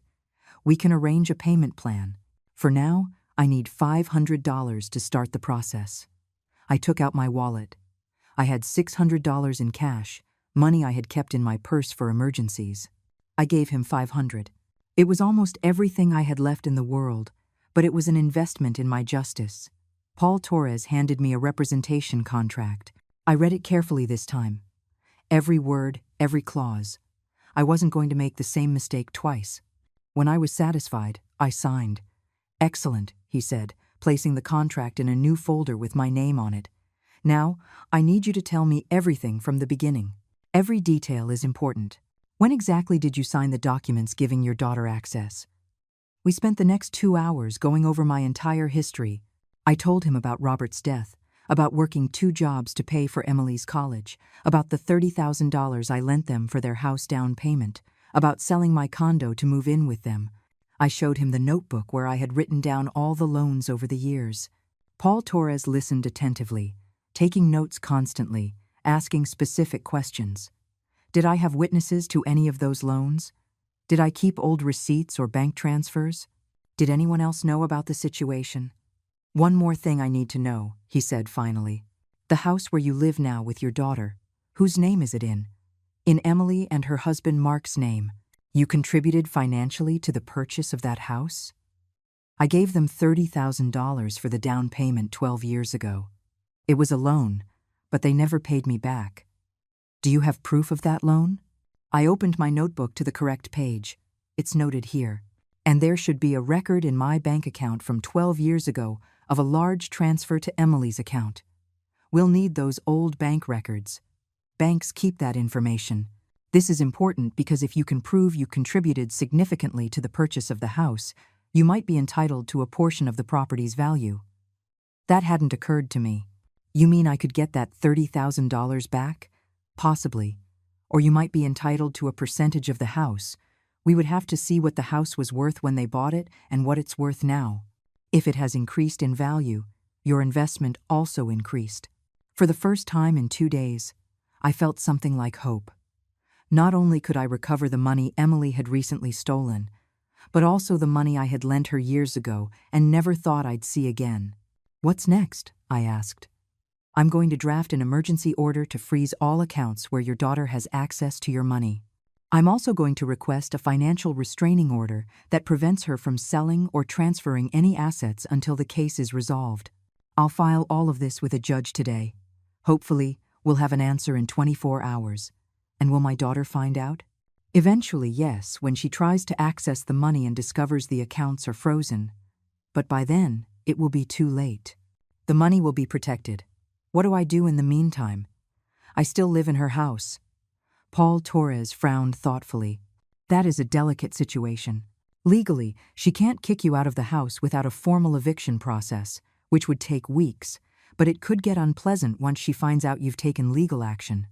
S1: We can arrange a payment plan. For now, I need $500 to start the process. I took out my wallet. I had $600 in cash, money I had kept in my purse for emergencies. I gave him $500. It was almost everything I had left in the world, but it was an investment in my justice. Paul Torres handed me a representation contract. I read it carefully this time. Every word, every clause. I wasn't going to make the same mistake twice. When I was satisfied, I signed. "Excellent," he said, placing the contract in a new folder with my name on it. "Now, I need you to tell me everything from the beginning. Every detail is important. When exactly did you sign the documents giving your daughter access?" We spent the next 2 hours going over my entire history. I told him about Robert's death, about working 2 jobs to pay for Emily's college, about the $30,000 I lent them for their house down payment, about selling my condo to move in with them. I showed him the notebook where I had written down all the loans over the years. Paul Torres listened attentively, taking notes constantly, asking specific questions. Did I have witnesses to any of those loans? Did I keep old receipts or bank transfers? Did anyone else know about the situation? "One more thing I need to know," he said finally. "The house where you live now with your daughter, whose name is it in?" "In Emily and her husband Mark's name. You contributed financially to the purchase of that house?" "I gave them $30,000 for the down payment 12 years ago. It was a loan, but they never paid me back." "Do you have proof of that loan?" I opened my notebook to the correct page. It's noted here. And there should be a record in my bank account from 12 years ago of a large transfer to Emily's account. We'll need those old bank records. Banks keep that information. This is important because if you can prove you contributed significantly to the purchase of the house, you might be entitled to a portion of the property's value. That hadn't occurred to me. "You mean I could get that $30,000 back?" "Possibly. Or you might be entitled to a percentage of the house. We would have to see what the house was worth when they bought it and what it's worth now. If it has increased in value, your investment also increased." For the first time in 2 days, I felt something like hope. Not only could I recover the money Emily had recently stolen, but also the money I had lent her years ago and never thought I'd see again. "What's next?" I asked. "I'm going to draft an emergency order to freeze all accounts where your daughter has access to your money. I'm also going to request a financial restraining order that prevents her from selling or transferring any assets until the case is resolved. I'll file all of this with a judge today. Hopefully, we'll have an answer in 24 hours. And will my daughter find out?" "Eventually, yes, when she tries to access the money and discovers the accounts are frozen. But by then, it will be too late. The money will be protected. What do I do in the meantime? I still live in her house." Paul Torres frowned thoughtfully. "That is a delicate situation. Legally, she can't kick you out of the house without a formal eviction process, which would take weeks, but it could get unpleasant once she finds out you've taken legal action.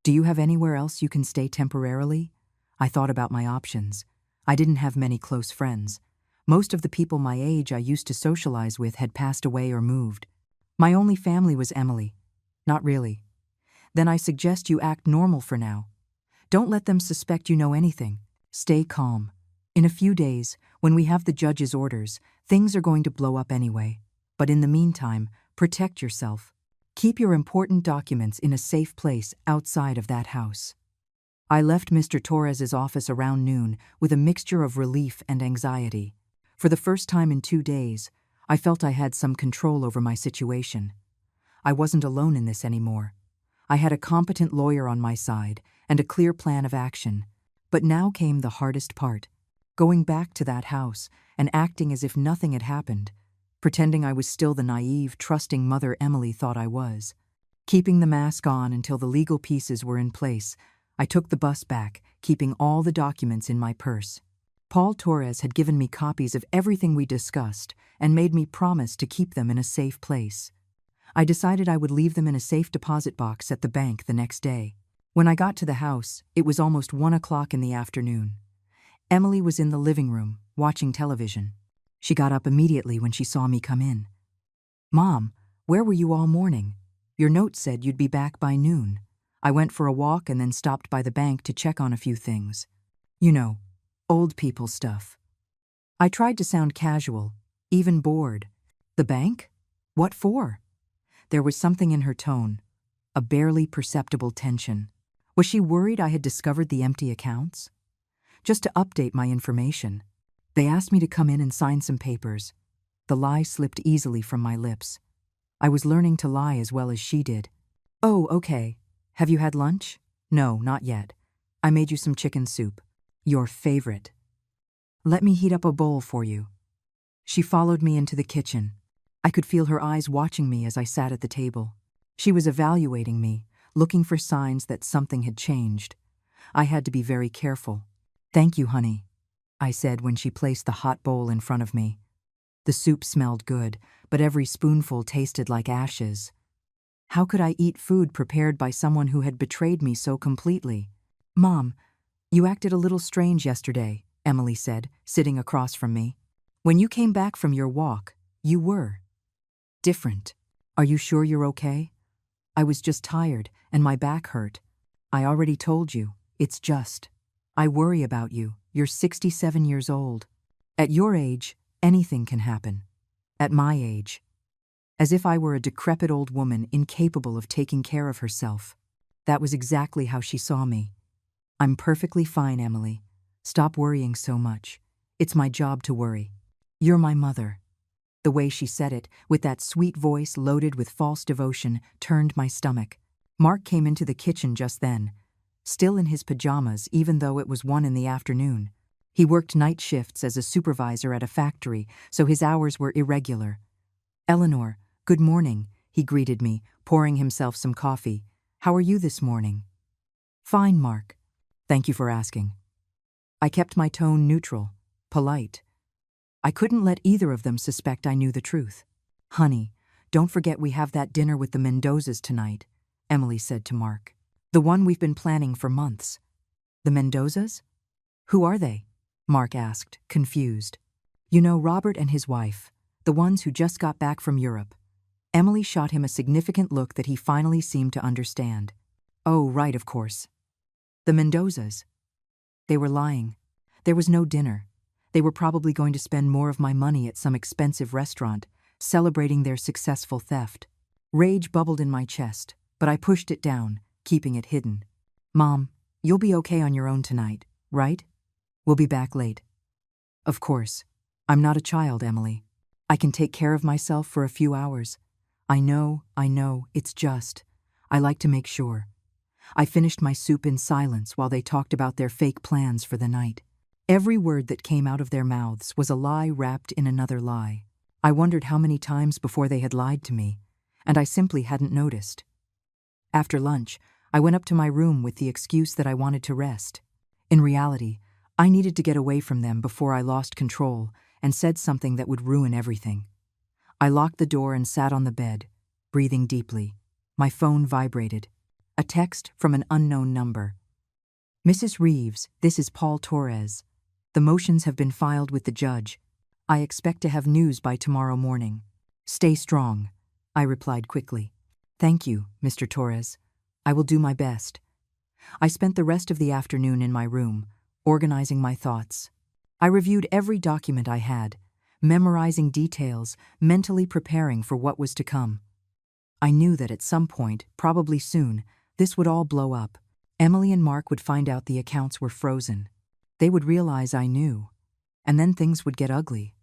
S1: Do you have anywhere else you can stay temporarily?" I thought about my options. I didn't have many close friends. Most of the people my age I used to socialize with had passed away or moved. My only family was Emily. "Not really." "Then I suggest you act normal for now. Don't let them suspect you know anything. Stay calm. In a few days, when we have the judge's orders, things are going to blow up anyway. But in the meantime, protect yourself. Keep your important documents in a safe place outside of that house." I left Mr. Torres's office around noon with a mixture of relief and anxiety. For the first time in 2 days, I felt I had some control over my situation. I wasn't alone in this anymore. I had a competent lawyer on my side and a clear plan of action. But now came the hardest part. Going back to that house and acting as if nothing had happened, pretending I was still the naive, trusting mother Emily thought I was. Keeping the mask on until the legal pieces were in place, I took the bus back, keeping all the documents in my purse. Paul Torres had given me copies of everything we discussed and made me promise to keep them in a safe place. I decided I would leave them in a safe deposit box at the bank the next day. When I got to the house, it was almost 1 o'clock in the afternoon. Emily was in the living room, watching television. She got up immediately when she saw me come in. "Mom, where were you all morning? Your note said you'd be back by noon. I went for a walk and then stopped by the bank to check on a few things. You know, old people stuff." I tried to sound casual, even bored. "The bank? What for?" There was something in her tone, a barely perceptible tension. Was she worried I had discovered the empty accounts? Just to update my information. They asked me to come in and sign some papers. The lie slipped easily from my lips. I was learning to lie as well as she did. "Oh, okay. Have you had lunch?" "No, not yet. I made you some chicken soup. Your favorite. Let me heat up a bowl for you." She followed me into the kitchen. I could feel her eyes watching me as I sat at the table. She was evaluating me, looking for signs that something had changed. I had to be very careful. "Thank you, honey," I said when she placed the hot bowl in front of me. The soup smelled good, but every spoonful tasted like ashes. How could I eat food prepared by someone who had betrayed me so completely? "Mom, you acted a little strange yesterday," Emily said, sitting across from me. "When you came back from your walk, you were different. Are you sure you're okay?" "I was just tired, and my back hurt." "I already told you, it's just. I worry about you. You're 67 years old. At your age, anything can happen. At my age." As if I were a decrepit old woman incapable of taking care of herself. That was exactly how she saw me. "I'm perfectly fine, Emily. Stop worrying so much. It's my job to worry. You're my mother." The way she said it, with that sweet voice loaded with false devotion, turned my stomach. Mark came into the kitchen just then, still in his pajamas even though it was 1 in the afternoon. He worked night shifts as a supervisor at a factory, so his hours were irregular. "Eleanor, good morning," he greeted me, pouring himself some coffee. "How are you this morning?" "Fine, Mark. Thank you for asking." I kept my tone neutral, polite. I couldn't let either of them suspect I knew the truth. "Honey, don't forget we have that dinner with the Mendozas tonight," Emily said to Mark. "The one we've been planning for months." "The Mendozas? Who are they?" Mark asked, confused. "You know Robert and his wife, the ones who just got back from Europe." Emily shot him a significant look that he finally seemed to understand. "Oh, right, of course. The Mendozas." They were lying. There was no dinner. They were probably going to spend more of my money at some expensive restaurant, celebrating their successful theft. Rage bubbled in my chest, but I pushed it down, keeping it hidden. "Mom, you'll be okay on your own tonight, right? We'll be back late." "Of course. I'm not a child, Emily. I can take care of myself for a few hours. I know, it's just. I like to make sure." I finished my soup in silence while they talked about their fake plans for the night. Every word that came out of their mouths was a lie wrapped in another lie. I wondered how many times before they had lied to me, and I simply hadn't noticed. After lunch, I went up to my room with the excuse that I wanted to rest. In reality, I needed to get away from them before I lost control and said something that would ruin everything. I locked the door and sat on the bed, breathing deeply. My phone vibrated. A text from an unknown number. "Mrs. Reeves, this is Paul Torres. The motions have been filed with the judge. I expect to have news by tomorrow morning. Stay strong," I replied quickly. "Thank you, Mr. Torres. I will do my best." I spent the rest of the afternoon in my room, organizing my thoughts. I reviewed every document I had, memorizing details, mentally preparing for what was to come. I knew that at some point, probably soon, this would all blow up. Emily and Mark would find out the accounts were frozen. They would realize I knew, and then things would get ugly.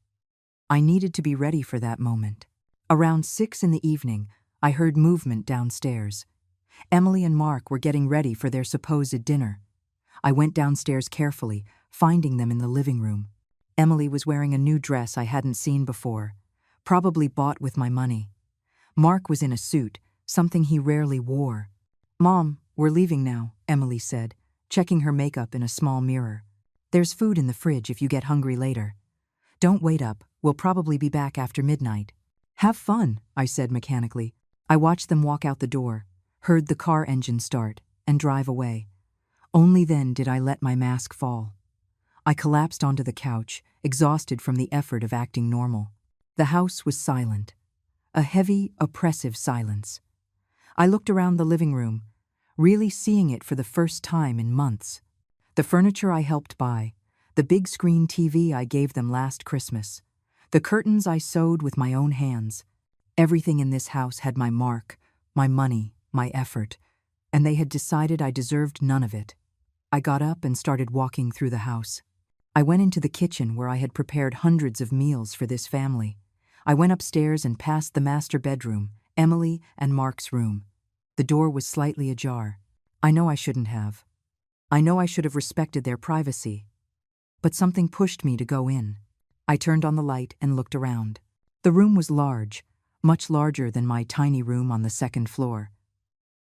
S1: I needed to be ready for that moment. Around 6 in the evening, I heard movement downstairs. Emily and Mark were getting ready for their supposed dinner. I went downstairs carefully, finding them in the living room. Emily was wearing a new dress I hadn't seen before, probably bought with my money. Mark was in a suit, something he rarely wore. "Mom, we're leaving now," Emily said, checking her makeup in a small mirror. "There's food in the fridge if you get hungry later. Don't wait up, we'll probably be back after midnight." "Have fun," I said mechanically. I watched them walk out the door, heard the car engine start, and drive away. Only then did I let my mask fall. I collapsed onto the couch, exhausted from the effort of acting normal. The house was silent. A heavy, oppressive silence. I looked around the living room, really seeing it for the first time in months. The furniture I helped buy, the big screen TV I gave them last Christmas, the curtains I sewed with my own hands. Everything in this house had my mark, my money, my effort, and they had decided I deserved none of it. I got up and started walking through the house. I went into the kitchen where I had prepared hundreds of meals for this family. I went upstairs and past the master bedroom, Emily and Mark's room. The door was slightly ajar. I know I shouldn't have. I know I should have respected their privacy. But something pushed me to go in. I turned on the light and looked around. The room was large, much larger than my tiny room on the second floor.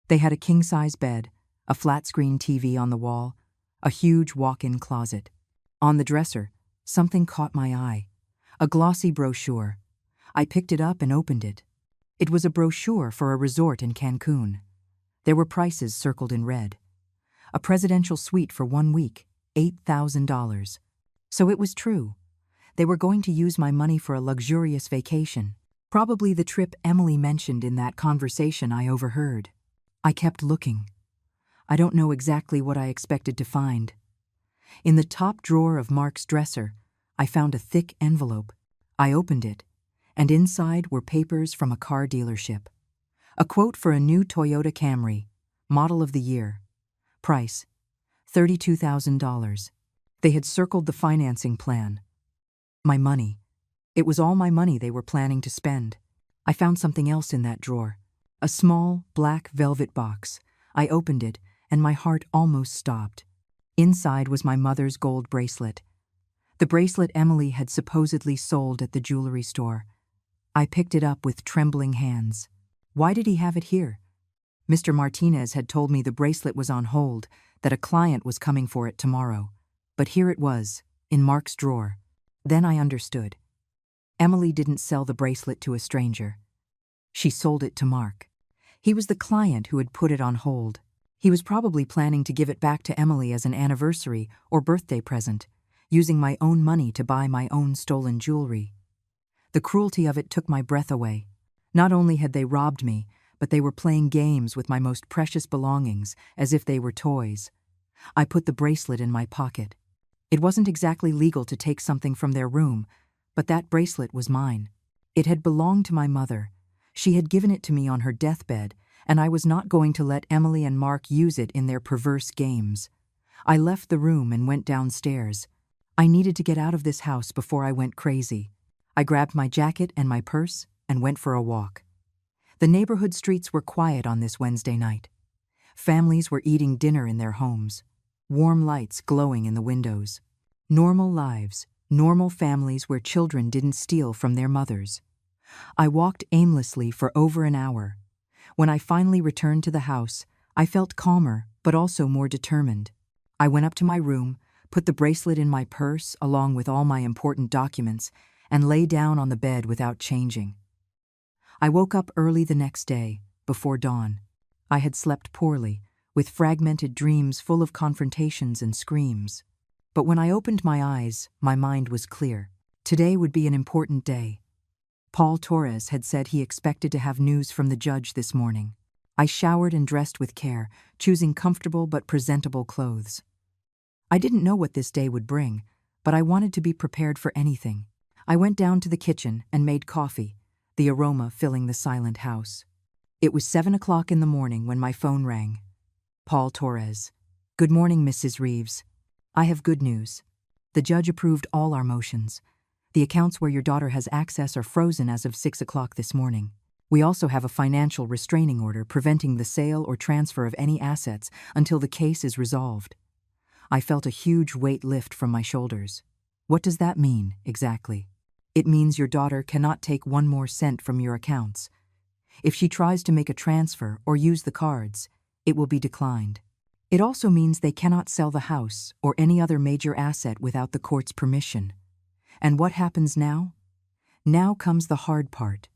S1: They had a king-size bed, a flat-screen TV on the wall, a huge walk-in closet. On the dresser, something caught my eye. A glossy brochure. I picked it up and opened it. It was a brochure for a resort in Cancun. There were prices circled in red. A presidential suite for 1 week, $8,000. So it was true. They were going to use my money for a luxurious vacation. Probably the trip Emily mentioned in that conversation I overheard. I kept looking. I don't know exactly what I expected to find. In the top drawer of Mark's dresser, I found a thick envelope. I opened it, and inside were papers from a car dealership. A quote for a new Toyota Camry, model of the year. Price, $32,000. They had circled the financing plan. My money. It was all my money they were planning to spend. I found something else in that drawer. A small, black velvet box. I opened it, and my heart almost stopped. Inside was my mother's gold bracelet. The bracelet Emily had supposedly sold at the jewelry store. I picked it up with trembling hands. Why did he have it here? Mr. Martinez had told me the bracelet was on hold, that a client was coming for it tomorrow. But here it was, in Mark's drawer. Then I understood. Emily didn't sell the bracelet to a stranger. She sold it to Mark. He was the client who had put it on hold. He was probably planning to give it back to Emily as an anniversary or birthday present, using my own money to buy my own stolen jewelry. The cruelty of it took my breath away. Not only had they robbed me, but they were playing games with my most precious belongings as if they were toys. I put the bracelet in my pocket. It wasn't exactly legal to take something from their room, but that bracelet was mine. It had belonged to my mother. She had given it to me on her deathbed, and I was not going to let Emily and Mark use it in their perverse games. I left the room and went downstairs. I needed to get out of this house before I went crazy. I grabbed my jacket and my purse and went for a walk. The neighborhood streets were quiet on this Wednesday night. Families were eating dinner in their homes, warm lights glowing in the windows. Normal lives, normal families where children didn't steal from their mothers. I walked aimlessly for over an hour. When I finally returned to the house, I felt calmer, but also more determined. I went up to my room, put the bracelet in my purse along with all my important documents, and lay down on the bed without changing. I woke up early the next day, before dawn. I had slept poorly, with fragmented dreams full of confrontations and screams. But when I opened my eyes, my mind was clear. Today would be an important day. Paul Torres had said he expected to have news from the judge this morning. I showered and dressed with care, choosing comfortable but presentable clothes. I didn't know what this day would bring, but I wanted to be prepared for anything. I went down to the kitchen and made coffee, the aroma filling the silent house. It was 7 o'clock in the morning when my phone rang. Paul Torres. Good morning, Mrs. Reeves. I have good news. The judge approved all our motions. The accounts where your daughter has access are frozen as of 6 o'clock this morning. We also have a financial restraining order preventing the sale or transfer of any assets until the case is resolved. I felt a huge weight lift from my shoulders. What does that mean, exactly? It means your daughter cannot take 1 more cent from your accounts. If she tries to make a transfer or use the cards, it will be declined. It also means they cannot sell the house or any other major asset without the court's permission. And what happens now? Now comes the hard part.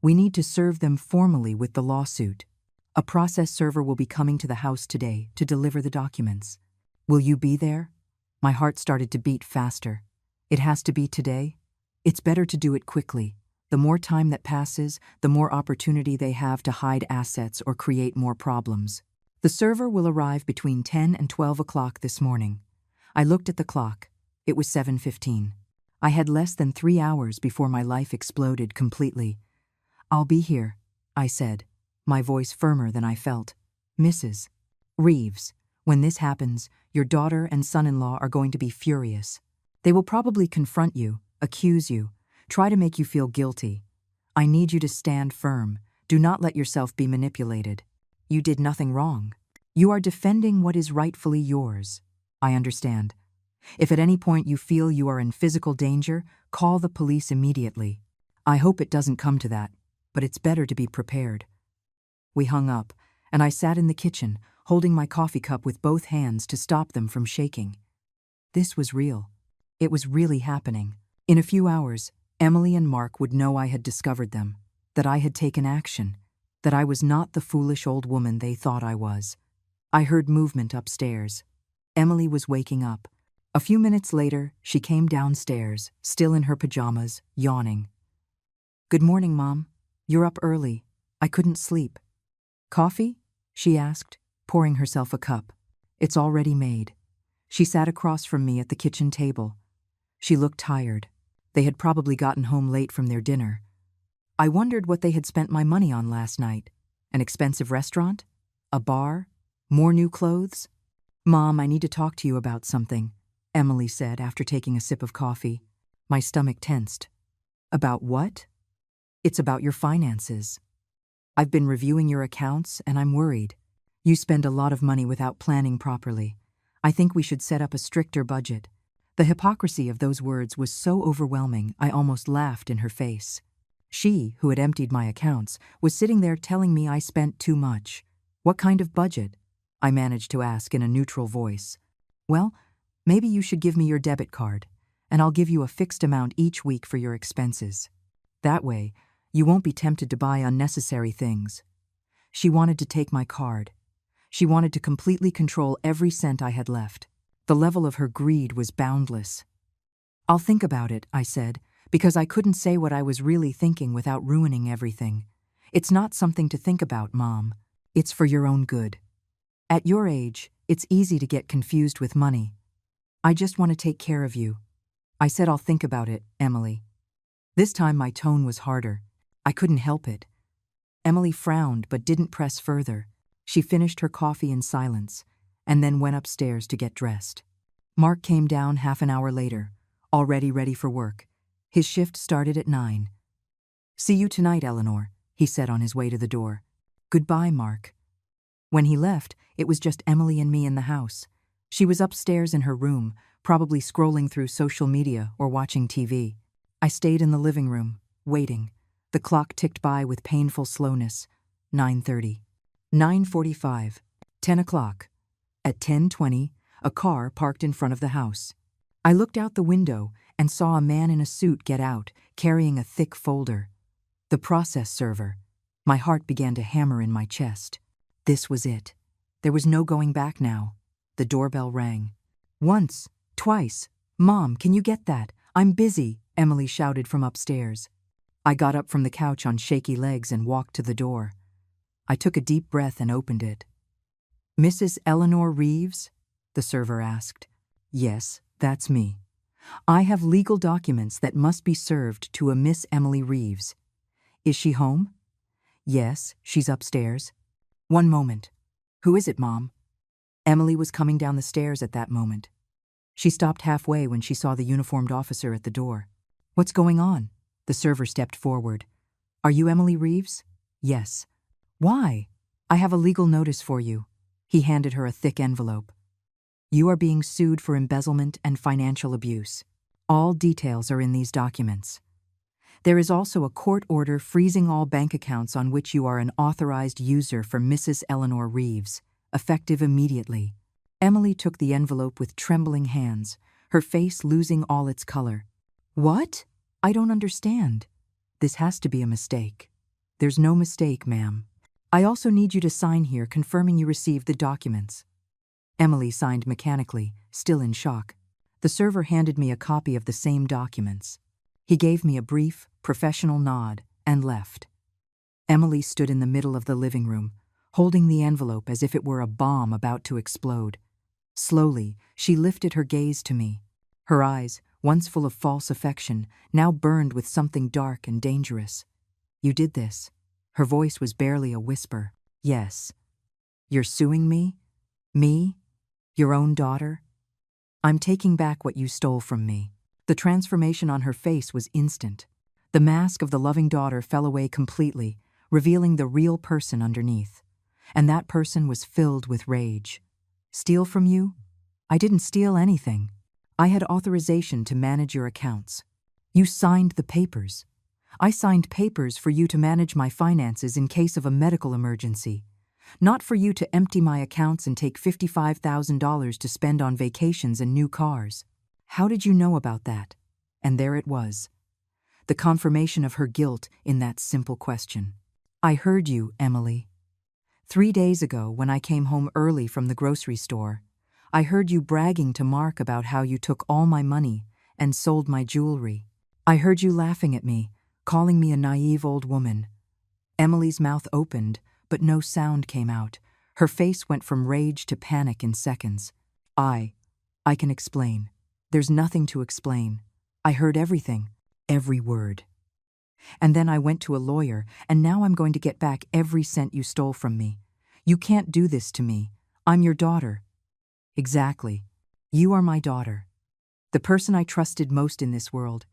S1: We need to serve them formally with the lawsuit. A process server will be coming to the house today to deliver the documents. Will you be there? My heart started to beat faster. It has to be today? It's better to do it quickly. The more time that passes, the more opportunity they have to hide assets or create more problems. The server will arrive between 10 and 12 o'clock this morning. I looked at the clock. It was 7:15. I had less than 3 hours before my life exploded completely. I'll be here, I said, my voice firmer than I felt. Mrs. Reeves, when this happens, your daughter and son-in-law are going to be furious. They will probably confront you, accuse you, try to make you feel guilty. I need you to stand firm. Do not let yourself be manipulated. You did nothing wrong. You are defending what is rightfully yours. I understand. If at any point you feel you are in physical danger, call the police immediately. I hope it doesn't come to that, but it's better to be prepared. We hung up, and I sat in the kitchen, holding my coffee cup with both hands to stop them from shaking. This was real. It was really happening. In a few hours, Emily and Mark would know I had discovered them, that I had taken action, that I was not the foolish old woman they thought I was. I heard movement upstairs. Emily was waking up. A few minutes later, she came downstairs, still in her pajamas, yawning. Good morning, Mom. You're up early. I couldn't sleep. Coffee? She asked, pouring herself a cup. It's already made. She sat across from me at the kitchen table. She looked tired. They had probably gotten home late from their dinner. I wondered what they had spent my money on last night. An expensive restaurant? A bar? More new clothes? Mom, I need to talk to you about something, Emily said after taking a sip of coffee. My stomach tensed. About what? It's about your finances. I've been reviewing your accounts and I'm worried. You spend a lot of money without planning properly. I think we should set up a stricter budget. The hypocrisy of those words was so overwhelming I almost laughed in her face. She, who had emptied my accounts, was sitting there telling me I spent too much. What kind of budget? I managed to ask in a neutral voice. Well, maybe you should give me your debit card, and I'll give you a fixed amount each week for your expenses. That way, you won't be tempted to buy unnecessary things. She wanted to take my card. She wanted to completely control every cent I had left. The level of her greed was boundless. I'll think about it, I said, because I couldn't say what I was really thinking without ruining everything. It's not something to think about, Mom. It's for your own good. At your age, it's easy to get confused with money. I just want to take care of you. I said I'll think about it, Emily. This time my tone was harder. I couldn't help it. Emily frowned but didn't press further. She finished her coffee in silence, and then went upstairs to get dressed. Mark came down half an hour later, already ready for work. His shift started at 9. See you tonight, Eleanor, he said on his way to the door. Goodbye, Mark. When he left, it was just Emily and me in the house. She was upstairs in her room, probably scrolling through social media or watching TV. I stayed in the living room, waiting. The clock ticked by with painful slowness. 9:30. 9:45. 10 o'clock. At 10:20, a car parked in front of the house. I looked out the window and saw a man in a suit get out, carrying a thick folder. The process server. My heart began to hammer in my chest. This was it. There was no going back now. The doorbell rang. Once, twice. Mom, can you get that? I'm busy, Emily shouted from upstairs. I got up from the couch on shaky legs and walked to the door. I took a deep breath and opened it. Mrs. Eleanor Reeves? The server asked. Yes, that's me. I have legal documents that must be served to a Miss Emily Reeves. Is she home? Yes, she's upstairs. One moment. Who is it, Mom? Emily was coming down the stairs at that moment. She stopped halfway when she saw the uniformed officer at the door. What's going on? The server stepped forward. Are you Emily Reeves? Yes. Why? I have a legal notice for you. He handed her a thick envelope. You are being sued for embezzlement and financial abuse. All details are in these documents. There is also a court order freezing all bank accounts on which you are an authorized user for Mrs. Eleanor Reeves, effective immediately. Emily took the envelope with trembling hands, her face losing all its color. What? I don't understand. This has to be a mistake. There's no mistake, ma'am. I also need you to sign here confirming you received the documents." Emily signed mechanically, still in shock. The server handed me a copy of the same documents. He gave me a brief, professional nod and left. Emily stood in the middle of the living room, holding the envelope as if it were a bomb about to explode. Slowly, she lifted her gaze to me. Her eyes, once full of false affection, now burned with something dark and dangerous. "You did this." Her voice was barely a whisper. "Yes." "You're suing me? Me? Your own daughter?" "I'm taking back what you stole from me." The transformation on her face was instant. The mask of the loving daughter fell away completely, revealing the real person underneath. And that person was filled with rage. "Steal from you? I didn't steal anything. I had authorization to manage your accounts. You signed the papers. I signed papers for you to manage my finances in case of a medical emergency, not for you to empty my accounts and take $55,000 to spend on vacations and new cars. How did you know about that?" And there it was. The confirmation of her guilt in that simple question. "I heard you, Emily. 3 days ago, when I came home early from the grocery store, I heard you bragging to Mark about how you took all my money and sold my jewelry. I heard you laughing at me, calling me a naive old woman." Emily's mouth opened, but no sound came out. Her face went from rage to panic in seconds. I can explain. There's nothing to explain. I heard everything, every word. And then I went to a lawyer, and now I'm going to get back every cent you stole from me. You can't do this to me. I'm your daughter." "Exactly. You are my daughter. The person I trusted most in this world.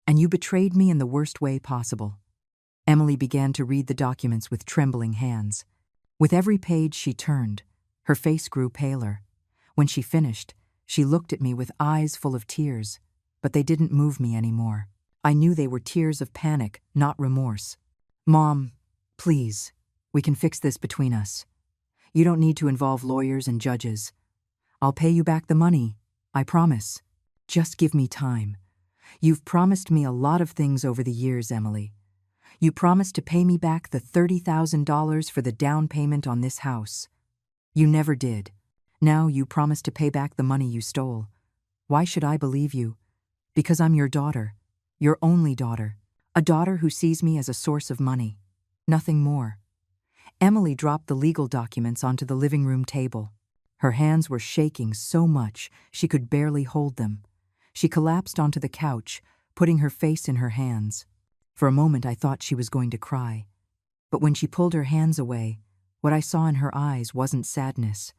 S1: And you betrayed me in the worst way possible." Emily began to read the documents with trembling hands. With every page she turned, her face grew paler. When she finished, she looked at me with eyes full of tears, but they didn't move me anymore. I knew they were tears of panic, not remorse. "Mom, please, we can fix this between us. You don't need to involve lawyers and judges. I'll pay you back the money, I promise. Just give me time. You've promised me a lot of things over the years, Emily. You promised to pay me back the $30,000 for the down payment on this house. You never did. Now you promise to pay back the money you stole. Why should I believe you? Because I'm your daughter. Your only daughter. A daughter who sees me as a source of money. Nothing more." Emily dropped the legal documents onto the living room table. Her hands were shaking so much she could barely hold them. She collapsed onto the couch, putting her face in her hands. For a moment I thought she was going to cry. But when she pulled her hands away, what I saw in her eyes wasn't sadness.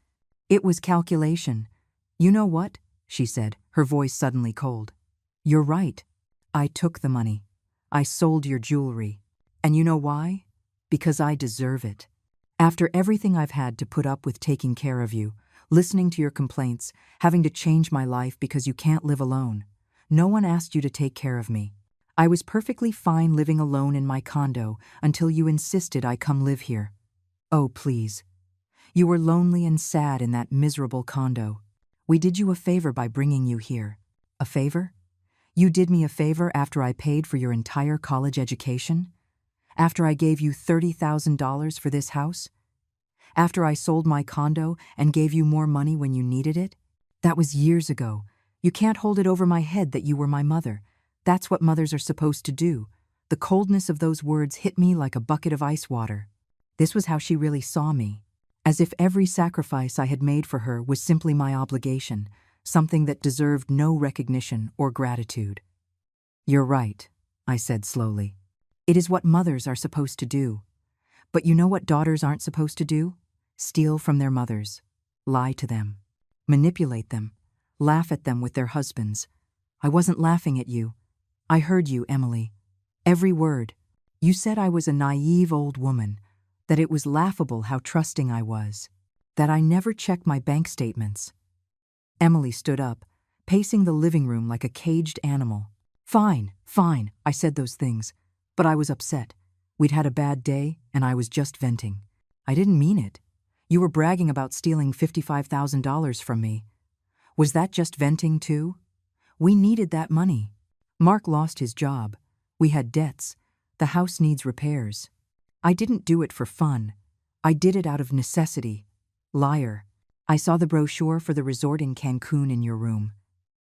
S1: It was calculation. "You know what?" she said, her voice suddenly cold. "You're right. I took the money. I sold your jewelry. And you know why? Because I deserve it. After everything I've had to put up with taking care of you, listening to your complaints, having to change my life because you can't live alone. No one asked you to take care of me. I was perfectly fine living alone in my condo until you insisted I come live here. Oh, please. You were lonely and sad in that miserable condo. We did you a favor by bringing you here. A favor? You did me a favor after I paid for your entire college education? After I gave you $30,000 for this house? After I sold my condo and gave you more money when you needed it? That was years ago. You can't hold it over my head that you were my mother. That's what mothers are supposed to do. The coldness of those words hit me like a bucket of ice water. This was how she really saw me. As if every sacrifice I had made for her was simply my obligation, something that deserved no recognition or gratitude. "You're right," I said slowly. "It is what mothers are supposed to do. But you know what daughters aren't supposed to do? Steal from their mothers, lie to them, manipulate them, laugh at them with their husbands. I wasn't laughing at you. I heard you, Emily. Every word. You said I was a naive old woman, that it was laughable how trusting I was, that I never checked my bank statements." Emily stood up, pacing the living room like a caged animal. Fine, I said those things, but I was upset. We'd had a bad day, and I was just venting. I didn't mean it. You were bragging about stealing $55,000 from me. Was that just venting too? We needed that money. Mark lost his job. We had debts. The house needs repairs. I didn't do it for fun. I did it out of necessity. Liar. I saw the brochure for the resort in Cancun in your room.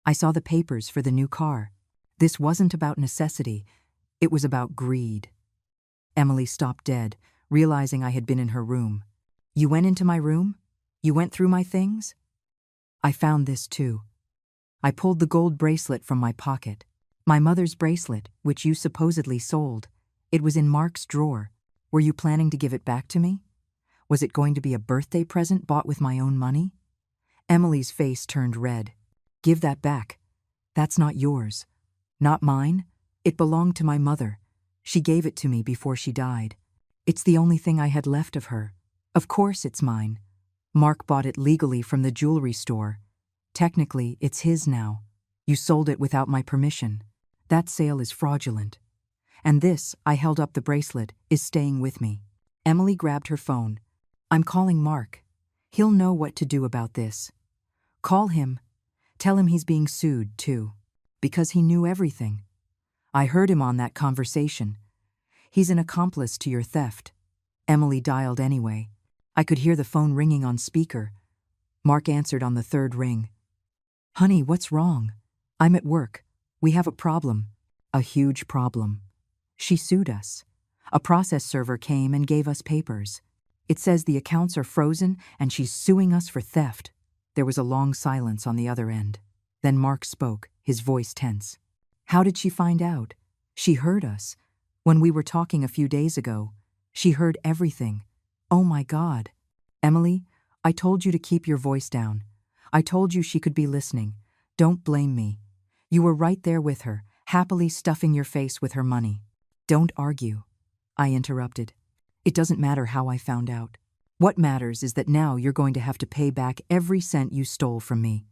S1: I saw the papers for the new car. This wasn't about necessity. It was about greed. Emily stopped dead, realizing I had been in her room. You went into my room? You went through my things? I found this too. I pulled the gold bracelet from my pocket. My mother's bracelet, which you supposedly sold. It was in Mark's drawer. Were you planning to give it back to me? Was it going to be a birthday present bought with my own money? Emily's face turned red. Give that back. That's not yours. Not mine. It belonged to my mother. She gave it to me before she died. It's the only thing I had left of her. Of course it's mine. Mark bought it legally from the jewelry store. Technically, it's his now. You sold it without my permission. That sale is fraudulent. And this, I held up the bracelet, is staying with me. Emily grabbed her phone. I'm calling Mark. He'll know what to do about this. Call him. Tell him he's being sued, too. Because he knew everything. I heard him on that conversation. He's an accomplice to your theft. Emily dialed anyway. I could hear the phone ringing on speaker. Mark answered on the third ring. Honey, what's wrong? I'm at work. We have a problem. A huge problem. She sued us. A process server came and gave us papers. It says the accounts are frozen and she's suing us for theft. There was a long silence on the other end. Then Mark spoke, his voice tense. How did she find out? She heard us. When we were talking a few days ago, she heard everything. Oh my God. Emily, I told you to keep your voice down. I told you she could be listening. Don't blame me. You were right there with her, happily stuffing your face with her money. Don't argue. I interrupted. It doesn't matter how I found out. What matters is that now you're going to have to pay back every cent you stole from me.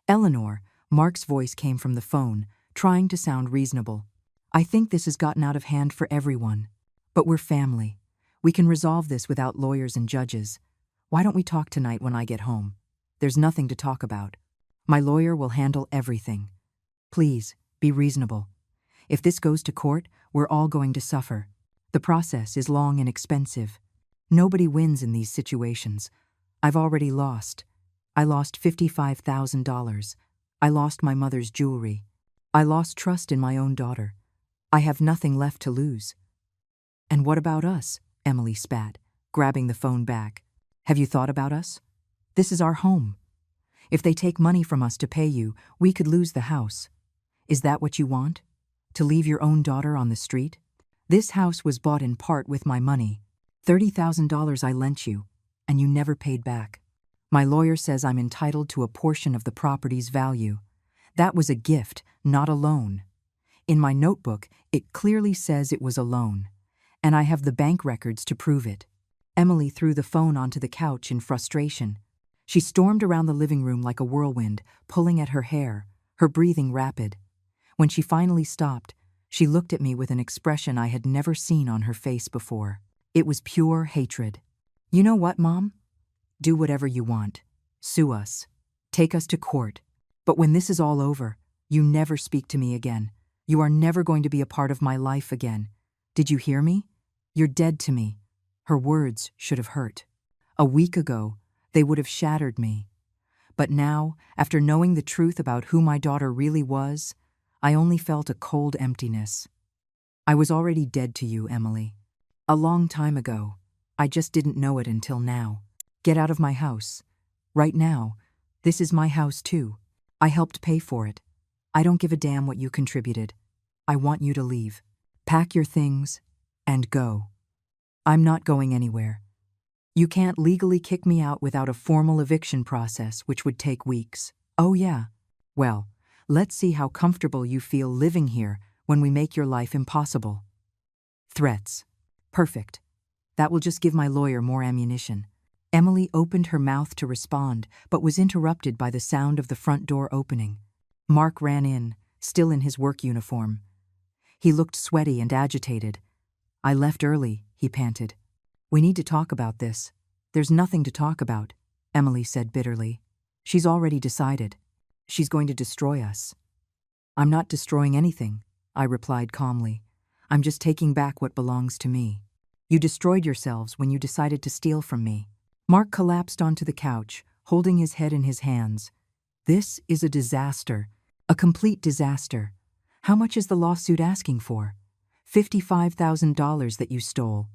S1: Eleanor, Mark's voice came from the phone, trying to sound reasonable. I think this has gotten out of hand for everyone. But we're family. We can resolve this without lawyers and judges. Why don't we talk tonight when I get home? There's nothing to talk about. My lawyer will handle everything. Please, be reasonable. If this goes to court, we're all going to suffer. The process is long and expensive. Nobody wins in these situations. I've already lost. I lost $55,000. I lost my mother's jewelry. I lost trust in my own daughter. I have nothing left to lose. And what about us? Emily spat, grabbing the phone back. Have you thought about us? This is our home. If they take money from us to pay you, we could lose the house. Is that what you want? To leave your own daughter on the street? This house was bought in part with my money. $30,000 I lent you, and you never paid back. My lawyer says I'm entitled to a portion of the property's value. That was a gift, not a loan. In my notebook, it clearly says it was a loan, and I have the bank records to prove it. Emily threw the phone onto the couch in frustration. She stormed around the living room like a whirlwind, pulling at her hair, her breathing rapid. When she finally stopped, she looked at me with an expression I had never seen on her face before. It was pure hatred. You know what, Mom? Do whatever you want. Sue us. Take us to court. But when this is all over, you never speak to me again. You are never going to be a part of my life again. Did you hear me? You're dead to me. Her words should have hurt. A week ago, they would have shattered me. But now, after knowing the truth about who my daughter really was, I only felt a cold emptiness. I was already dead to you, Emily. A long time ago. I just didn't know it until now. Get out of my house. Right now. This is my house too. I helped pay for it. I don't give a damn what you contributed. I want you to leave. Pack your things and go. I'm not going anywhere. You can't legally kick me out without a formal eviction process, which would take weeks. Oh yeah. Well, let's see how comfortable you feel living here when we make your life impossible. Threats. Perfect. That will just give my lawyer more ammunition. Emily opened her mouth to respond, but was interrupted by the sound of the front door opening. Mark ran in, still in his work uniform. He looked sweaty and agitated. I left early, he panted. We need to talk about this. There's nothing to talk about, Emily said bitterly. She's already decided. She's going to destroy us. I'm not destroying anything, I replied calmly. I'm just taking back what belongs to me. You destroyed yourselves when you decided to steal from me. Mark collapsed onto the couch, holding his head in his hands. This is a disaster. A complete disaster. How much is the lawsuit asking for? $55,000 that you stole,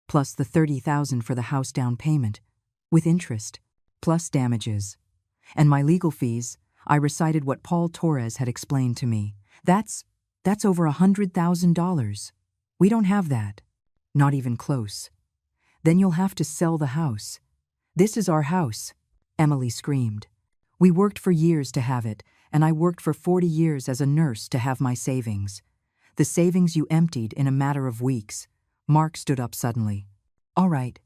S1: plus the $30,000 for the house down payment, with interest, plus damages. And my legal fees, I recited what Paul Torres had explained to me. That's over $100,000. We don't have that. Not even close. Then you'll have to sell the house. This is our house, Emily screamed. We worked for years to have it, and I worked for 40 years as a nurse to have my savings. The savings you emptied in a matter of weeks. Mark stood up suddenly. All right,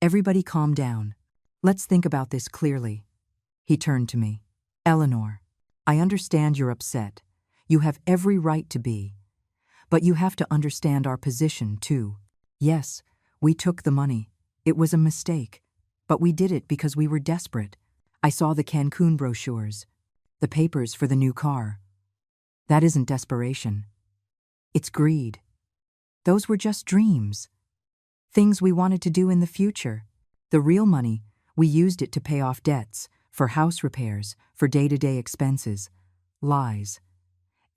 S1: everybody calm down. Let's think about this clearly. He turned to me. Eleanor, I understand you're upset. You have every right to be. But you have to understand our position, too. Yes, we took the money. It was a mistake. But we did it because we were desperate. I saw the Cancun brochures, the papers for the new car. That isn't desperation. It's greed. Those were just dreams. Things we wanted to do in the future. The real money, we used it to pay off debts, for house repairs, for day-to-day expenses. Lies.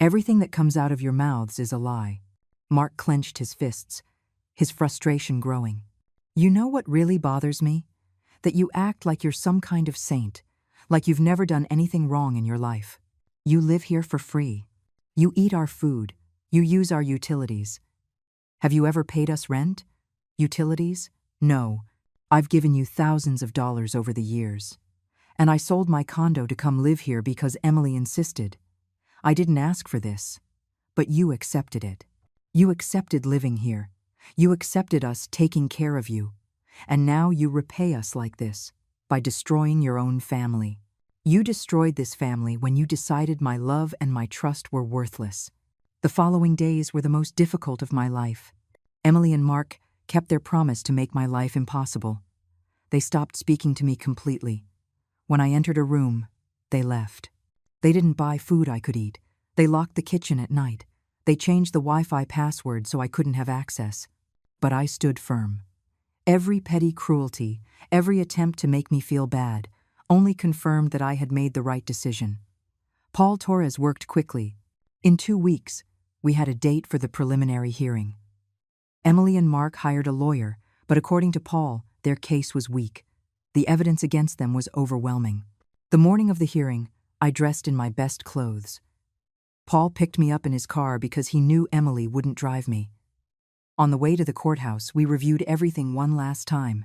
S1: Everything that comes out of your mouths is a lie. Mark clenched his fists, his frustration growing. You know what really bothers me? That you act like you're some kind of saint, like you've never done anything wrong in your life. You live here for free. You eat our food. You use our utilities. Have you ever paid us rent? Utilities? No. I've given you thousands of dollars over the years. And I sold my condo to come live here because Emily insisted. I didn't ask for this, but you accepted it. You accepted living here. You accepted us taking care of you. And now you repay us like this, by destroying your own family. You destroyed this family when you decided my love and my trust were worthless. The following days were the most difficult of my life. Emily and Mark kept their promise to make my life impossible. They stopped speaking to me completely. When I entered a room, they left. They didn't buy food I could eat. They locked the kitchen at night. They changed the Wi-Fi password so I couldn't have access. But I stood firm. Every petty cruelty, every attempt to make me feel bad, only confirmed that I had made the right decision. Paul Torres worked quickly. In 2 weeks, we had a date for the preliminary hearing. Emily and Mark hired a lawyer, but according to Paul, their case was weak. The evidence against them was overwhelming. The morning of the hearing, I dressed in my best clothes. Paul picked me up in his car because he knew Emily wouldn't drive me. On the way to the courthouse, we reviewed everything one last time.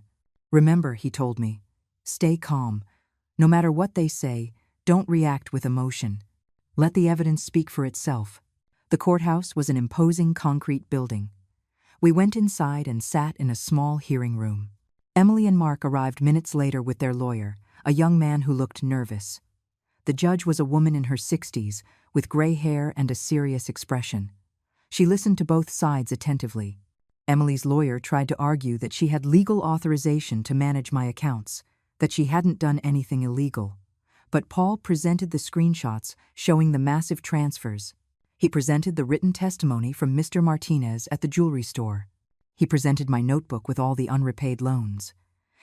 S1: Remember, he told me, stay calm. No matter what they say, don't react with emotion. Let the evidence speak for itself. The courthouse was an imposing concrete building. We went inside and sat in a small hearing room. Emily and Mark arrived minutes later with their lawyer, a young man who looked nervous. The judge was a woman in her 60s, with gray hair and a serious expression. She listened to both sides attentively. Emily's lawyer tried to argue that she had legal authorization to manage my accounts, that she hadn't done anything illegal. But Paul presented the screenshots showing the massive transfers. He presented the written testimony from Mr. Martinez at the jewelry store. He presented my notebook with all the unrepaid loans.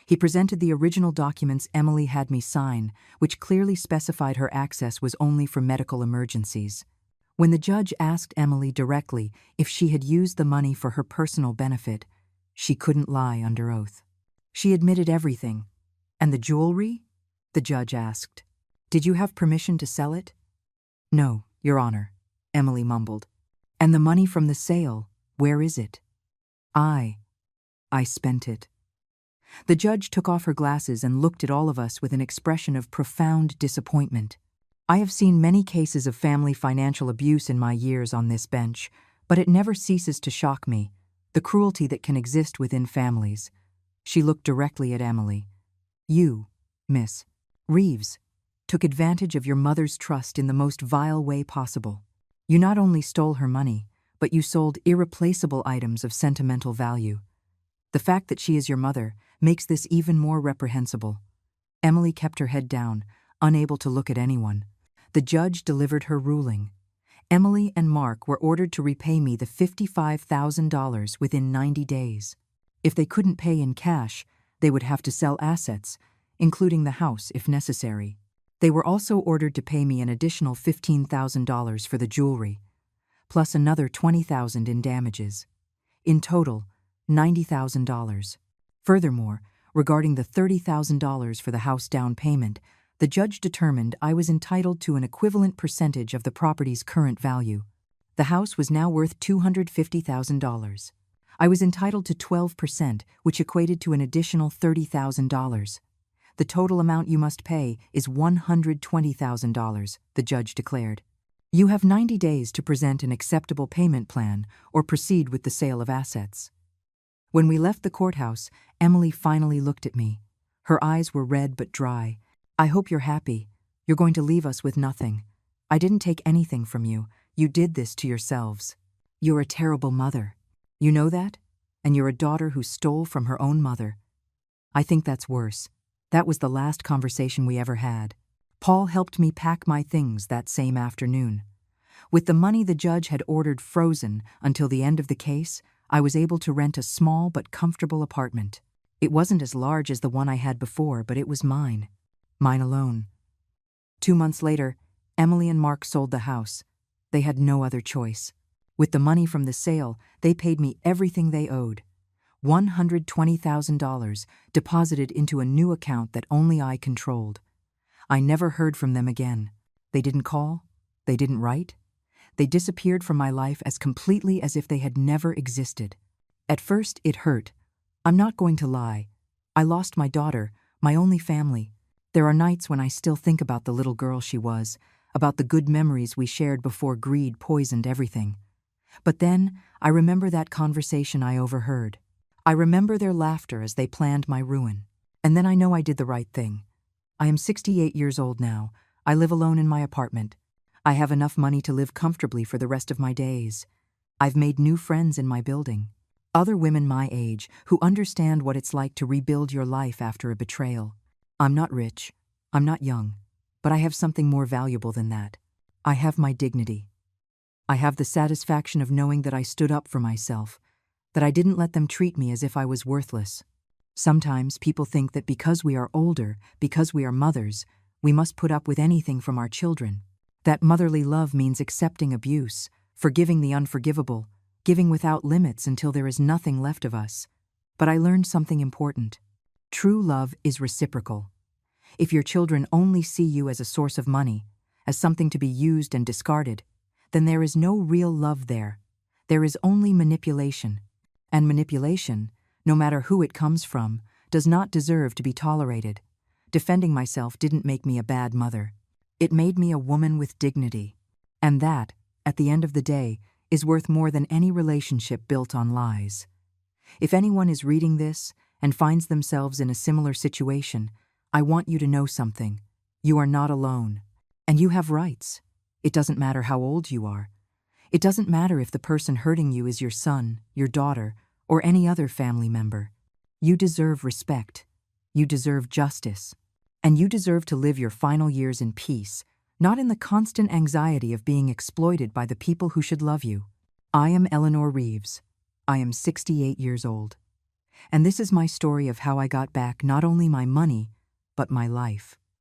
S1: He presented the original documents Emily had me sign, which clearly specified her access was only for medical emergencies. When the judge asked Emily directly if she had used the money for her personal benefit, she couldn't lie under oath. She admitted everything. And the jewelry? The judge asked. Did you have permission to sell it? No, Your Honor, Emily mumbled. And the money from the sale, where is it? I spent it. The judge took off her glasses and looked at all of us with an expression of profound disappointment. I have seen many cases of family financial abuse in my years on this bench, but it never ceases to shock me, the cruelty that can exist within families. She looked directly at Emily. You, Miss Reeves, took advantage of your mother's trust in the most vile way possible. You not only stole her money, but you sold irreplaceable items of sentimental value. The fact that she is your mother makes this even more reprehensible. Emily kept her head down, unable to look at anyone. The judge delivered her ruling. Emily and Mark were ordered to repay me the $55,000 within 90 days. If they couldn't pay in cash, they would have to sell assets, including the house if necessary. They were also ordered to pay me an additional $15,000 for the jewelry, plus another $20,000 in damages. In total, $90,000. Furthermore, regarding the $30,000 for the house down payment, the judge determined I was entitled to an equivalent percentage of the property's current value. The house was now worth $250,000. I was entitled to 12%, which equated to an additional $30,000. The total amount you must pay is $120,000, the judge declared. You have 90 days to present an acceptable payment plan or proceed with the sale of assets. When we left the courthouse, Emily finally looked at me. Her eyes were red but dry. I hope you're happy. You're going to leave us with nothing. I didn't take anything from you. You did this to yourselves. You're a terrible mother. You know that? And you're a daughter who stole from her own mother. I think that's worse. That was the last conversation we ever had. Paul helped me pack my things that same afternoon. With the money the judge had ordered frozen until the end of the case, I was able to rent a small but comfortable apartment. It wasn't as large as the one I had before, but it was mine. Mine alone. 2 months later, Emily and Mark sold the house. They had no other choice. With the money from the sale, they paid me everything they owed. $120,000 deposited into a new account that only I controlled. I never heard from them again. They didn't call. They didn't write. They disappeared from my life as completely as if they had never existed. At first, it hurt. I'm not going to lie. I lost my daughter, my only family. There are nights when I still think about the little girl she was, about the good memories we shared before greed poisoned everything. But then, I remember that conversation I overheard. I remember their laughter as they planned my ruin. And then I know I did the right thing. I am 68 years old now. I live alone in my apartment. I have enough money to live comfortably for the rest of my days. I've made new friends in my building. Other women my age who understand what it's like to rebuild your life after a betrayal. I'm not rich. I'm not young. But I have something more valuable than that. I have my dignity. I have the satisfaction of knowing that I stood up for myself, that I didn't let them treat me as if I was worthless. Sometimes people think that because we are older, because we are mothers, we must put up with anything from our children. That motherly love means accepting abuse, forgiving the unforgivable, giving without limits until there is nothing left of us. But I learned something important. True love is reciprocal. If your children only see you as a source of money, as something to be used and discarded, then there is no real love there. There is only manipulation. And manipulation, no matter who it comes from, does not deserve to be tolerated. Defending myself didn't make me a bad mother. It made me a woman with dignity. And that, at the end of the day, is worth more than any relationship built on lies. If anyone is reading this and finds themselves in a similar situation, I want you to know something. You are not alone. And you have rights. It doesn't matter how old you are. It doesn't matter if the person hurting you is your son, your daughter, or any other family member. You deserve respect. You deserve justice. And you deserve to live your final years in peace, not in the constant anxiety of being exploited by the people who should love you. I am Eleanor Reeves. I am 68 years old. And this is my story of how I got back not only my money, but my life.